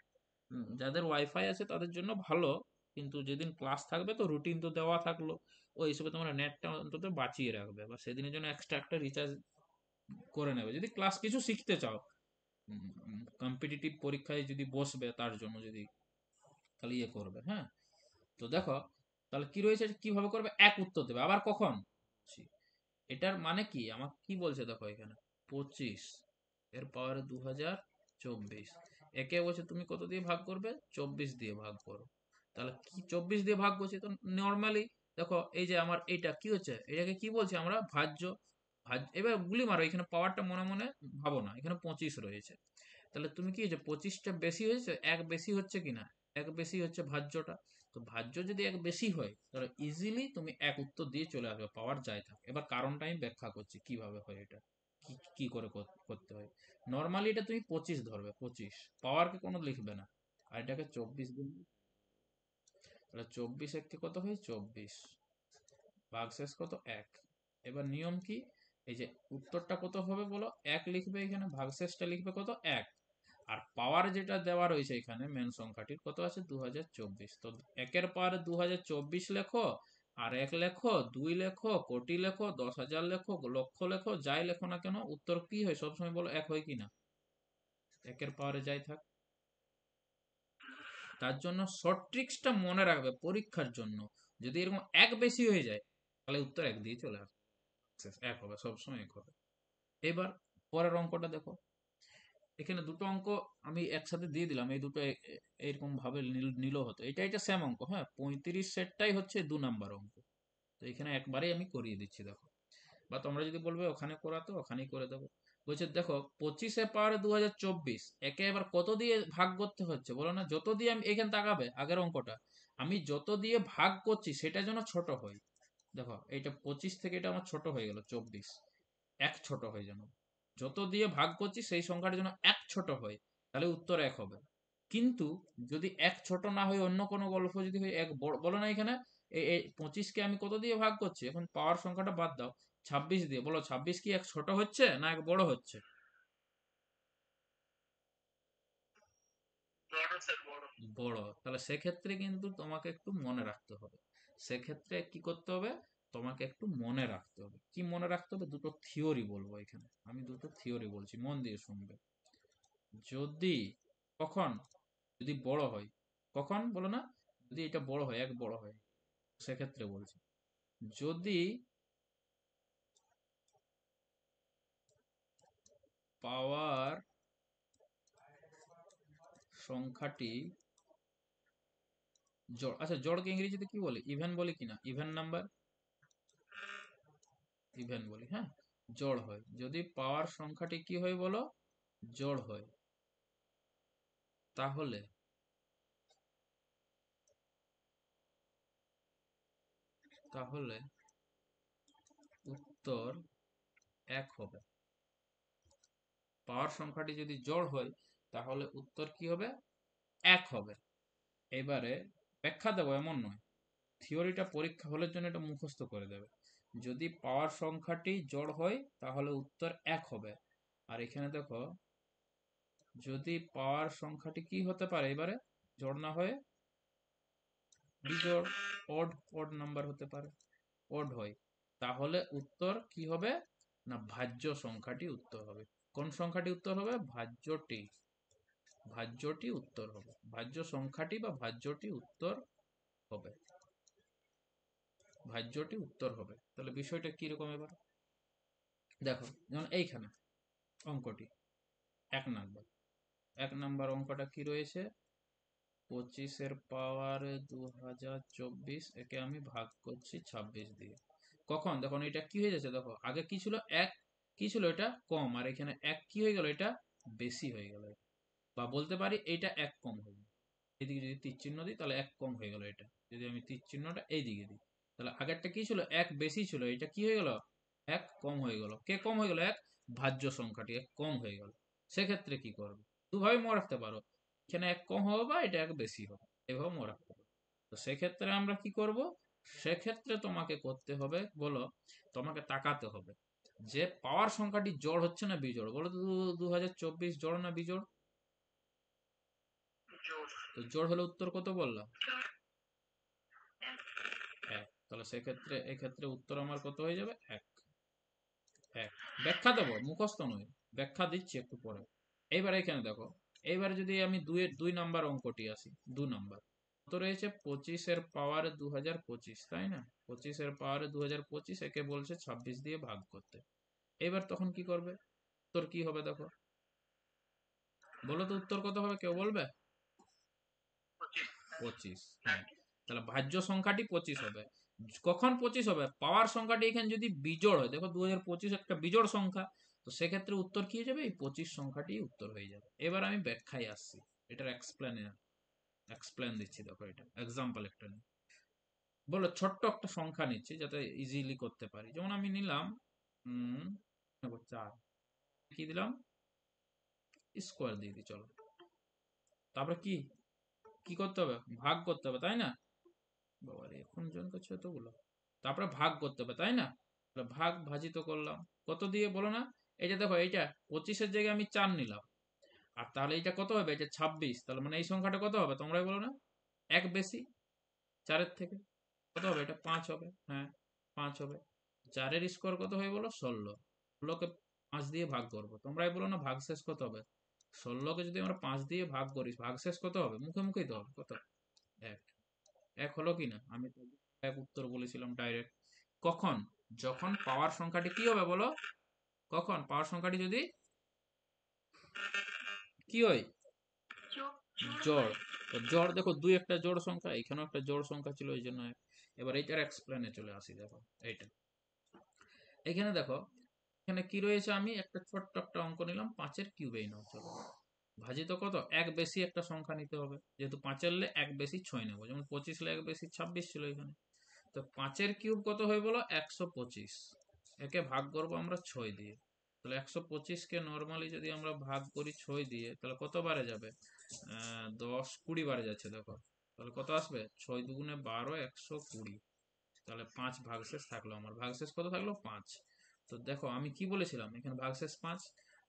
যাদের ওয়াইফাই আছে তাদের জন্য ভালো, কিন্তু যেদিন ক্লাস থাকবে তো রুটিন তো দেওয়া থাকলো, ওই হিসেবে তোমরা নেটটা অন্তত বাঁচিয়ে রাখবে, বা সেদিনের জন্য এক্সট্রা একটা রিচার্জ করে নেবে যদি ক্লাস কিছু শিখতে চাও, কম্পিটিটিভ পরীক্ষায় যদি বসবে তার জন্য যদি, তাহলে ইয়ে করবে, হ্যাঁ। তো দেখো, তাহলে কি রয়েছে, কিভাবে করবে, এক উত্তর দেবে আবার কখন, এটার মানে কি আমার কি বলছে দেখো এখানে, 25 এর পাওয়ারে 2024, একে বলছে তুমি কত দিয়ে ভাগ করবে, 24 দিয়ে ভাগ করো। তাহলে কি 24 দিয়ে ভাগ করছি তো নর্মালি, দেখো এই যে আমার এইটা কি হচ্ছে, এটাকে কি বলছি আমরা, ভাজ্য। এবার গুলি মারো, এখানে পাওয়ারটা মনে মনে ভাবো না, এখানে 25 রয়েছে, তাহলে তুমি কি হচ্ছে 25টা বেশি হয়েছে, এক বেশি হচ্ছে কিনা, এক বেশি হচ্ছে ভাজ্যটা। তো ভাজ্য যদি এক বেশি হয় তাহলে ইজিলি তুমি এক উত্তর দিয়ে চলে আসবে, পাওয়ার যাই থাকে। এবার কারণটা আমি ব্যাখ্যা করছি কিভাবে হয় এটা, কি কি করে করতে হয়। নর্মালি এটা তুমি 25 ধরবে, 25 পাওয়ারকে কোনো লিখবে না, আর এটাকে 24 দিন, তাহলে 24 এককে কত হয় 24, ভাগশেষ কত এক। এবার নিয়ম কি, এই যে উত্তরটা কত হবে বলো, এক লিখবে এখানে, ভাগশেষটা লিখবে কত এক, আর পাওয়ার যেটা দেওয়া রয়েছে এখানে মেন সংখ্যাটির কত আছে 2024, তো একের পাওয়ারে 2024 লেখো, আর এক লেখো, 2 লেখো, কোটি লেখো, 10,000 লেখো, লক্ষ লেখো, যাই লেখো না কেন উত্তর কি হয় সবসময় বলো, এক হয় কিনা, একের পাওয়ারে যাই থাক। তার জন্য শর্ট ট্রিক্সটা মনে রাখবে পরীক্ষার জন্য, যদি এরকম এক বেশি হয়ে যায় তাহলে উত্তর এক দিয়ে চলে আসবে, এক হবে, সবসময় এক হবে। এবার পরের অঙ্কটা দেখো, এখানে দুটো অঙ্ক আমি একসাথে দিয়ে দিলাম, এই দুটো এরকম ভাবে নিলেও হতো, এটা সেম অঙ্ক, হ্যাঁ, 35 সেটটাই হচ্ছে 2 নাম্বার অঙ্ক। তো এখানে একবারেই আমি করিয়ে দিচ্ছি দেখো, বা তোমরা যদি বলবে ওখানে করাতো ওখানেই করে দেবো। বলছে দেখো 25-এ পাওয়ারে 2024, একে এবার কত দিয়ে ভাগ করতে হচ্ছে বলো না, যত দিয়ে আমি এখানে তাকাবে আগের অঙ্কটা, আমি যত দিয়ে ভাগ করছি সেটা যেন ছোট হয়। দেখো এইটা 25 থেকে এটা আমার ছোট হয়ে গেল 24, এক ছোট হয় যেন, যত দিয়ে ভাগ করছি সেই সংখ্যাটা যেন এক ছোট হয়, তাহলে উত্তর এক হবে। কিন্তু যদি এক ছোট না হয়, অন্য কোনো গল্প যদি হয় এক বড়, বলো না এখানে, এই 25-কে আমি কত দিয়ে ভাগ করছি, এখন পাওয়ার সংখ্যাটা বাদ দাও, 26 দিয়ে, বলো 26 কি এক ছোট হচ্ছে না এক বড় হচ্ছে, বড় স্যার, বড়। বড়। তাহলে সেক্ষেত্রে কিন্তু তোমাকে একটু মনে রাখতে হবে, সেক্ষেত্রে কি করতে হবে, তোমাকে একটু মনে রাখতে হবে, কি মনে রাখতে হবে, দুটো থিওরি বলবো এখানে, আমি দুটো থিওরি বলছি, মন দিয়ে শুনবে। যদি, কখন, যদি বড় হয়, কখন বলো না, যদি এটা বড় হয়, এক বড় হয়, সেক্ষেত্রে বলছি, যদি পাওয়ার সংখ্যাটি জড়, আচ্ছা জড়কে ইংরেজিতে কি বলে, ইভেন বলি কিনা, ইভেন নাম্বার, ইভেন বলি, হ্যাঁ জড় হয় যদি পাওয়ার সংখ্যাটি কি হয় বলো, জড় হয়, তাহলে তাহলে উত্তর 1 হবে। পাওয়ার সংখ্যাটি যদি জড় হয় তাহলে উত্তর কি হবে, 1 হবে। এবারে ব্যাখ্যা দেবো এমন নয়, থিওরিটা পরীক্ষা হলের জন্য এটা মুখস্থ করে দেবে। যদি পাওয়ার সংখ্যাটি জড় হয় তাহলে উত্তর 1 হবে। আর এখানে দেখো, যদি পাওয়ার সংখ্যাটি কি হতে পারে এবারে, জড় না হয়ে বিজোড়, অড, অড নাম্বার হতে পারে, অড হয়, তাহলে উত্তর কি হবে না, ভাজ্য সংখ্যাটি উত্তর হবে। কোন সংখ্যাটি উত্তর হবে, ভাজ্যটি, ভাজ্যটি উত্তর হবে, ভাজ্য সংখ্যাটি বা ভাজ্যটি উত্তর হবে, ভাজ্যটি উত্তর হবে। তাহলে বিষয়টা কিরকম এবার দেখো, যেমন এইখানে অঙ্কটি 1 নাম্বার, 1 নাম্বার অঙ্কটা কি রয়েছে, 25 পাওয়ার 2024, একে আমি ভাগ করছি 26 দিয়ে। কখন দেখুন এটা কি হয়ে যাচ্ছে, দেখো আগে কি ছিল 1, কি ছিল এটা কম, আর এখানে 1 কি হয়ে গেল, এটা বেশি হয়ে গেল, বা বলতে পারি এটা 1 কম হয়ে গেল। এদিকে যদি তীর চিহ্ন দিই তাহলে 1 কম হয়ে গেল, এটা যদি আমি তীর চিহ্নটা এই দিকে দিই তাহলে আগেরটা কি ছিল 1 বেশি ছিল, এটা কি হয়ে গেল 1 কম হয়ে গেল। কে কম হয়ে গেল, 1 ভাজ্য সংখ্যাটি 1 কম হয়ে গেল। সেক্ষেত্রে কি করবে, দুভাবে মনে রাখতে পারো, এখানে 1 কম হবে বা এটা 1 বেশি হবে, এভাবে মনে রাখতে পারো। তো সেক্ষেত্রে আমরা কি করব, সেক্ষেত্রে তোমাকে করতে হবে বলো, তোমাকে তাকাতে হবে যে পাওয়ার সংখ্যাটি জোড় হচ্ছে না বিজোড়, বলো তো 2024 জোড় না বিজোড়, জোর। তো জোড় হলে উত্তর কত বললাম, জোর। 1। তাহলে সেক্ষেত্রে এক্ষেত্রে উত্তর আমার কত হয়ে যাবে, 1, 1। ব্যাখ্যা দেবো, মুখস্থ নয়, ব্যাখ্যা দিচ্ছি একটু পরে। এইবার এখানে দেখো, এইবার যদি আমি 2 নাম্বার অঙ্কটি আসি, 2 নাম্বার কত রয়েছে, 25 পাওয়ার 2025, তাই না, 25 পাওয়ার 2025, একে বলছে 26 দিয়ে ভাগ করতে। এবার তখন কি করবে, উত্তর কি হবে দেখো, বলো তো উত্তর কত হবে, কেউ বলবে, 25, হ্যাঁ। তাহলে ভাজ্য সংখ্যাটি 25 হবে। কখন 25 হবে, পাওয়ার সংখ্যাটি এখানে যদি বিজোড় হয়, দেখো 2025 একটা বিজোড় সংখ্যা, তো সেক্ষেত্রে উত্তর কি হয়ে যাবে, এই 25 সংখ্যাটি উত্তর হয়ে যাবে। এবার আমি ব্যাখ্যায় আসছি, এটার এক্সপ্লেন দিচ্ছি, দেখো এটা এক্সাম্পল একটা নিই। বলো ছোট্ট একটা সংখ্যা নিচ্ছি যাতে ইজিলি করতে পারি, যেমন আমি নিলাম 4, কি দিলাম, স্কোয়ার দিয়ে দিই, চলো। তারপরে কি কি করতে হবে, ভাগ করতে হবে, তাই না, বাবারে এখন জন করছে এতগুলো, তারপরে ভাগ করতে হবে, তাই না, তাহলে ভাগ ভাজিত করলাম, কত দিয়ে বলো না, এই যে দেখো এইটা 25 জায়গায় আমি 4 নিলাম, আর তাহলে এইটা কত হবে, এটা 26, তাহলে মানে এই সংখ্যাটা কত হবে তোমরাই বলো না, 1 বেশি 4 থেকে, কত হবে, এটা 5 হবে, হ্যাঁ 5 হবে। 4 স্কোয়ার কত হয় বলো, 16, 16কে 5 দিয়ে ভাগ করবো, তোমরাই বলো না ভাগশেষ কত হবে, 16কে যদি আমরা 5 দিয়ে ভাগ করি ভাগশেষ কত হবে, মুখে মুখেই তো হবে, কত, 1, 1 হলো কিনা, আমি তো 1 উত্তর বলেছিলাম ডাইরেক্ট। কখন, যখন পাওয়ার সংখ্যাটি কি হবে বলো, কখন পাওয়ার সংখ্যাটি যদি কি হয়, জোড়, তো জোড় দেখো 2 একটা জোড় সংখ্যা, এখানেও একটা জোড় সংখ্যা ছিল এই জন্য 1। এবার এইটার এক্সপ্লেনে চলে আসি, দেখো এইটা, এখানে দেখো, এখানে কি রয়েছে, আমি একটা ছোট্ট একটা অঙ্ক নিলাম, 5-এর কিউবেই নাও, চলো ভাজিত কত, 1 বেশি একটা সংখ্যা নিতে হবে, যেহেতু 5-এর লে 1 বেশি 6 নেবো, যেমন 25 লে 1 বেশি 26 ছিল এখানে, তো 5-এর কিউব কত হয় বলো, 125, একে ভাগ করবো আমরা 6 দিয়ে, তাহলে 125-কে নর্মালি যদি আমরা ভাগ করি 6 দিয়ে তাহলে কত বারে যাবে, 10 20 বারে যাচ্ছে দেখো, তাহলে কত আসবে, 6 দুগুণে 12, 120, তাহলে 5 ভাগশেষ থাকলো, আমার ভাগশেষ কত থাকলো, 5। তো দেখো আমি কি বলেছিলাম, এখানে ভাগশেষ 5,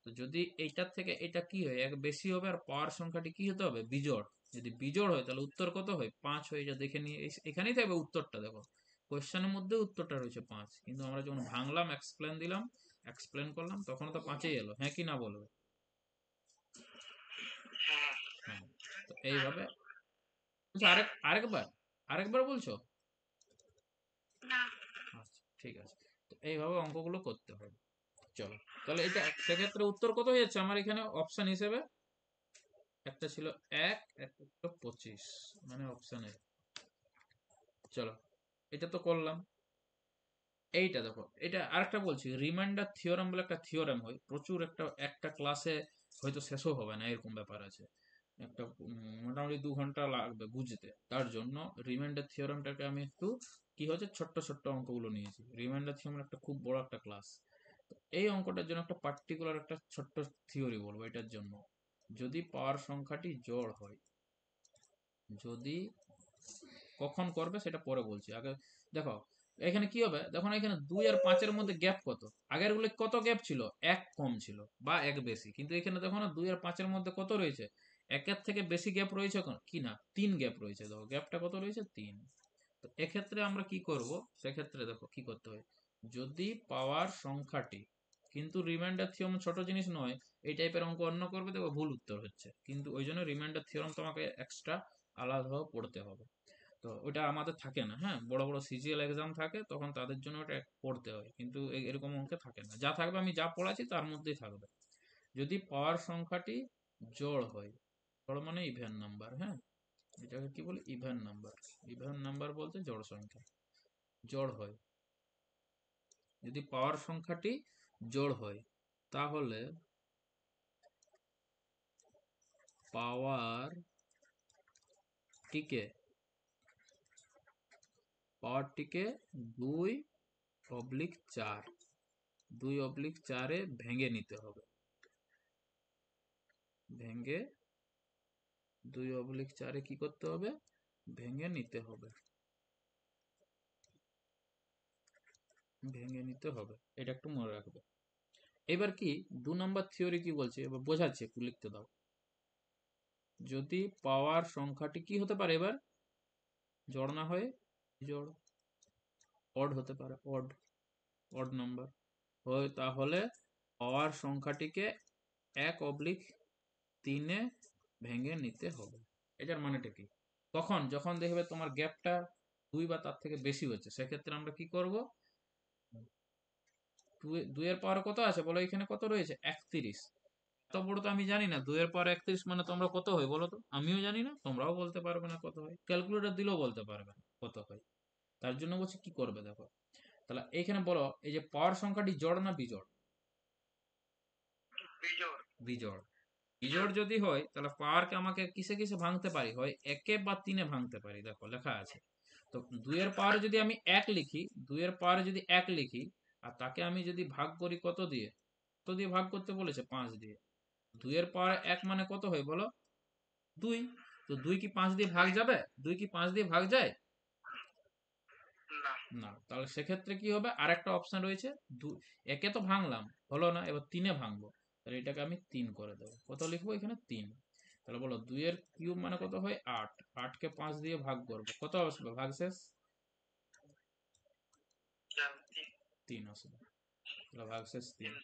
তো যদি এইটার থেকে এটা কি হয়, 1 বেশি হবে, আর পাওয়ার সংখ্যাটি কি হতে হবে, বিজোড়, যদি বিজোড় হয় তাহলে উত্তর কত হয়, 5 হয়ে যা, দেখে নিয়ে এখানেই থাকবে উত্তরটা, দেখো কোয়েশ্চেনের মধ্যে উত্তরটা রয়েছে 5, কিন্তু আমরা যখন ভাঙলাম, এক্সপ্লেন দিলাম, এক্সপ্লেন করলাম, তখন তো 5-এই এলো, হ্যাঁ কি না বলবে, হ্যাঁ। তো এইভাবে বলছো, আরেকবার আরেকবার বলছো, আচ্ছা ঠিক আছে, তো এইভাবে অঙ্কগুলো করতে হবে। চলো, তাহলে এটা সেক্ষেত্রে উত্তর কত হয়ে যাচ্ছে আমার এখানে অপশন হিসেবে, একটা ছিল 1, একটা ছিল 25, মানে অপশন এ, চলো, এটা তো করলাম। এইটা দেখো, এটা আরেকটা বলছি, রিমাইন্ডার থিওরাম বলে একটা থিওরাম হয়, প্রচুর একটা একটা ক্লাসে হয়তো শেষও হবে না, এরকম ব্যাপার আছে। একটা মোটামুটি 2 ঘন্টা লাগবে বুঝতে। তার জন্য রিমাইন্ডার থিওরামটাকে আমি একটু কি হচ্ছে ছোট্ট ছোট্ট অঙ্কগুলো নিয়েছি। রিমাইন্ডার থিওরাম একটা খুব বড় একটা ক্লাস। এই অঙ্কটার জন্য একটা পার্টিকুলার একটা ছোট্ট থিওরি বলবো এটার জন্য। যদি পাওয়ার সংখ্যাটি জোড় হয়, যদি কখন করবে সেটা পরে বলছি, আগে দেখো এখানে কি হবে। দেখো না, এখানে 2 আর 5-এর মধ্যে গ্যাপ কত। আগের গুলো কত গ্যাপ ছিল, 1 কম ছিল বা 1 বেশি, কিন্তু এখানে দেখো না 2 আর 5-এর মধ্যে কত রয়েছে, 1-এর থেকে বেশি গ্যাপ রয়েছে কি না, 3 গ্যাপ রয়েছে। দেখো গ্যাপটা কত রয়েছে, 3। তো এক্ষেত্রে আমরা কি করব, সেক্ষেত্রে দেখো কি করতে হয়। যদি পাওয়ার সংখ্যাটি, কিন্তু রিমাইন্ডার থিওরাম ছোট জিনিস নয়, এই টাইপের অঙ্ক অন্য করবে দেখো ভুল উত্তর হচ্ছে, কিন্তু ওই জন্য রিমাইন্ডার থিওরাম তোমাকে এক্সট্রা আলাদাভাবে পড়তে হবে। তো ওটা আমাদের থাকে না, হ্যাঁ, বড় বড় সিজিএল এক্সাম থাকে তখন তাদের জন্য ওটা পড়তে হয়, কিন্তু এরকম অঙ্কে থাকে না। যা থাকবে আমি যা পড়াচ্ছি তার মধ্যেই থাকবে। যদি পাওয়ার সংখ্যাটি জোড় হয়, জোড় মানে ইভেন নাম্বার, হ্যাঁ, এটাকে কি বলে, ইভেন নাম্বার। ইভেন নাম্বার বলতে জোড় সংখ্যা, জোড় হয়। যদি পাওয়ার সংখ্যাটি জোড় হয়, তাহলে পাওয়ারটিকে পাওয়ারটিকে 2/4, 2/4-এ ভেঙে নিতে হবে। ভেঙে 2/4-এ কি করতে হবে, ভেঙে নিতে হবে, ভেঙে নিতে হবে। এটা একটু মনে রাখবে। এবার কি 2 নম্বর থিওরি কি বলছে, এবার বোঝাচ্ছে, একটু লিখতে দাও। যদি পাওয়ার সংখ্যাটি কি হতে পারে, এবার জড় না হয়ে জড়, অড হতে পারে, অড, অড নাম্বার হয়, তাহলে পাওয়ার সংখ্যাটিকে 1/3-এ ভেঙে নিতে হবে। এটার মানেটা কি, কখন, যখন দেখবে তোমার গ্যাপটা 2 বা তার থেকে বেশি হচ্ছে, সেক্ষেত্রে আমরা কি করব, 2 এর পাওয়ার কত আছে বলো, এখানে কত রয়েছে, 31। এত বড় তো আমি জানি না, 2 এর পাওয়ার 31 মানে তোমরা কত হয় বলো তো, আমিও জানি না, তোমরাও বলতে পারবে না কত হয়, ক্যালকুলেটর দিলেও বলতে পারবে না কত হয়। তার জন্য বলছি কি করবে দেখো, তাহলে এইখানে বলো, এই যে পাওয়ার সংখ্যাটি জোড় না বিজোড়, বিজোড়। বিজোড়। বিজোড় যদি হয় তাহলে পাওয়ারকে আমাকে কিসে কিসে ভাঙতে পারি, হয় 1-এ বা 3-এ ভাঙতে পারি, দেখো লেখা আছে। তো 2 এর পাওয়ারে যদি আমি 1 লিখি, 2 এর পাওয়ারে যদি 1 লিখি, আর তাকে আমি যদি ভাগ করি কত দিয়ে, কত দিয়ে ভাগ করতে বলেছে, 5 দিয়ে। 2 এর পাওয়ারে 1 মানে কত হয় বলো, 2। তো 2 কি 5 দিয়ে ভাগ যাবে, 2 কি 5 দিয়ে ভাগ যায়, না। না। তাহলে সেক্ষেত্রে কি হবে, আরেকটা অপশন রয়েছে, 1-এ তো ভাঙলাম, হলো না, এবার 3-এ ভাঙবো। তাহলে এটাকে আমি 3 করে দেবো, কত লিখবো এখানে, 3। তাহলে বলো 2-এর কিউব মানে কত হয়, 8। 8-কে 5 দিয়ে ভাগ করবো, কত আসবে ভাগ শেষ, 3 আসবে। তাহলে ভাগ শেষ 3,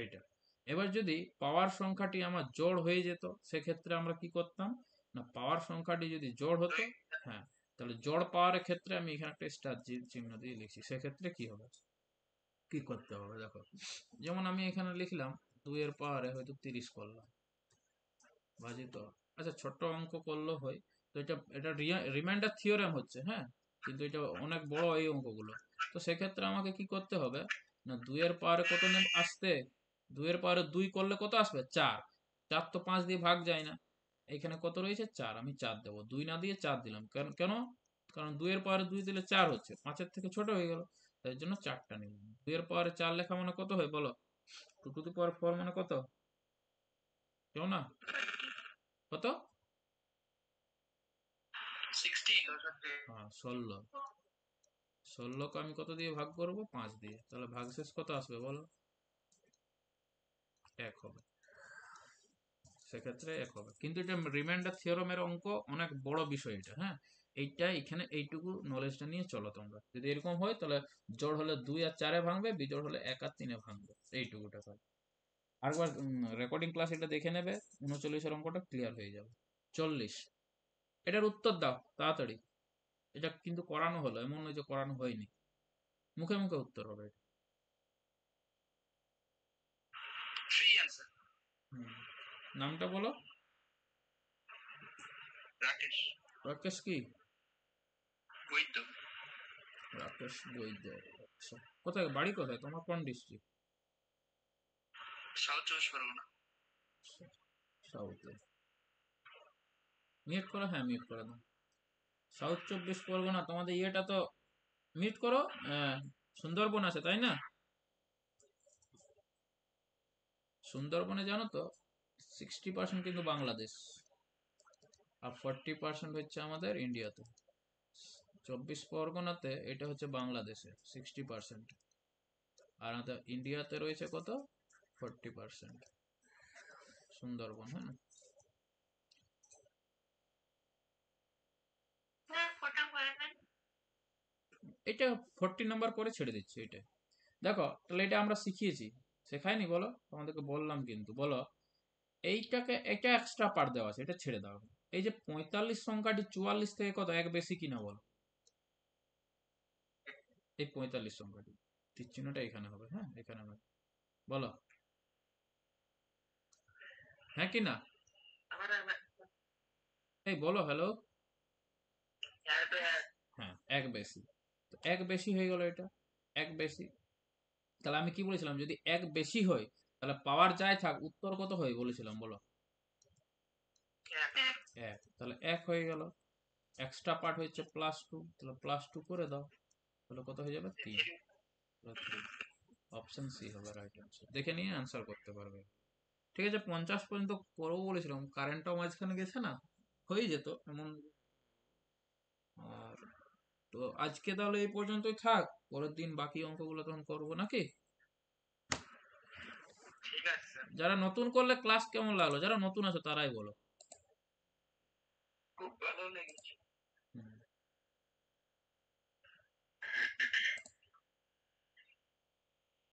এইটা। এবার যদি পাওয়ার সংখ্যাটি আমার জোড় হয়ে যেত, সেক্ষেত্রে আমরা কি করতাম, না পাওয়ার সংখ্যাটি যদি জোড় হতো, হ্যাঁ, তাহলে জোড় পাওয়ারের ক্ষেত্রে আমি এখানে একটা স্টার চিহ্ন দিয়ে লিখছি, সেক্ষেত্রে কি হবে, কি করতে হবে দেখো। যেমন আমি এখানে লিখলাম 2-এর পাওয়ারে হয়তো 30 করলাম, ভাজিত, আচ্ছা ছোট্ট অঙ্ক করলেও হয়। তো এটা এটা রিমাইন্ডার থিওরেম হচ্ছে, হ্যাঁ, কিন্তু এটা অনেক বড় এই অঙ্কগুলো। তো সেক্ষেত্রে আমাকে কি করতে হবে, না 2-এর পাওয়ারে কত আসতে, 2-এর পাওয়ারে 2 করলে কত আসবে, 4। 4 তো 5 দিয়ে ভাগ যায় না, এখানে কত রয়েছে, 4, আমি 4 দেবো, 2 না দিয়ে 4 দিলাম, কেন কেন, কারণ 2-এর পাওয়ারে 2 দিলে 4 হচ্ছে, 5-এর থেকে ছোট হয়ে গেল, তাই জন্য 4টা নিলাম। 2-এর পাওয়ারে 4 লেখা মানে কত হয় বলো, 2 টু দি পাওয়ার 4 মানে কত, কেউ না, কত, 16। 16-কে আমি কত দিয়ে ভাগ করব, 5 দিয়ে, তাহলে ভাগশেষ কত আসবে বলো, 1 হবে। সেক্ষেত্রে 1 হবে, কিন্তু এটা রিমাইন্ডার থিওরামের অঙ্ক, অনেক বড় বিষয় এটা, হ্যাঁ। এইটা এখানে এইটুকু নলেজটা নিয়ে চলো তোমরা, যদি এরকম হয় তাহলে জোড় হলে 2 আর 4-এ ভাঙবে, বিজোড় হলে 1 আর 3-এ ভাঙবে, এইটুকুটা কাজ। আরেকবার রেকর্ডিং ক্লাস এটা দেখে নেবে, 39-এর অঙ্কটা ক্লিয়ার হয়ে যাবে। 40, এটার উত্তর দাও তাড়াতাড়ি। এটা কিন্তু করানো হলো, এমন নয় যে করানো হয়নি, মুখে মুখে উত্তর হবে এটা। হুম, নামটা বলো, রাকেশ। রাকেশ কি, ওই তো। রাকেশ বৈদ্য। আচ্ছা, কোথায় বাড়ি, কোথায় তোমার, কোন ডিস্ট্রিক্ট? সাউথ চব্বিশ পরগনা। সাউথে। মিউট করো, হ্যাঁ মিউট করে দাও। সাউথ চব্বিশ পরগনা, তোমাদের ইয়েটা তো মিউট করো। সুন্দরবন আছে তাই না? সুন্দরবনে জানো তো 60% কিন্তু বাংলাদেশ, আর 40% হচ্ছে আমাদের ইন্ডিয়াতে। 24 পরগনাতে এটা হচ্ছে বাংলাদেশে 60%, আর আমাদের ইন্ডিয়াতে রয়েছে কত, 40% সুন্দরবন। হ্যাঁ, এটা 40 নাম্বার করে ছেড়ে দিচ্ছে এটা। দেখো তাহলে এটা আমরা শিখিয়েছি, শেখায়নি বলো? তোমাদেরকে বললাম কিন্তু, বলো এইটাকে, এটা এক্সট্রা পার্ট দেওয়া আছে, এটা ছেড়ে দাও। এই যে 45 সংখ্যাটি 44 থেকে কত এক বেশি কিনা বলো? এই 45 সংখ্যাটি তীর চিহ্নটা এখানে হবে, হ্যাঁ এখানে হবে, বলো হ্যাঁ কি না? এই বলো হ্যালো। হ্যাঁ এক বেশি, তো এক বেশি হয়ে গেল এটা, এক বেশি। তাহলে আমি কি বলেছিলাম, যদি এক বেশি হয় তাহলে পাওয়ার যাই থাক উত্তর কত হয় বলেছিলাম বলো? এক, তাহলে এক হয়ে গেল। এক্সট্রা পার্ট হচ্ছে +2, তাহলে +2 করে দাও, তাহলে কত হয়ে যাবে 3। অপশন সি হবে রাইট অ্যান্সার, দেখে নিয়ে অ্যান্সার করতে পারবে। ঠিক আছে, 50 পর্যন্ত করবো বলেছিলাম, কারেন্টটাও মাঝখানে গেছে না, হয়ে যেত এমন। আর তো আজকে তাহলে এই পর্যন্তই থাক, পরের দিন বাকি অঙ্কগুলো তখন করবো নাকি? ঠিক আছে। যারা নতুন করলে ক্লাস কেমন লাগলো, যারা নতুন আছে তারাই বলো। খুব ভালো লেগেছে।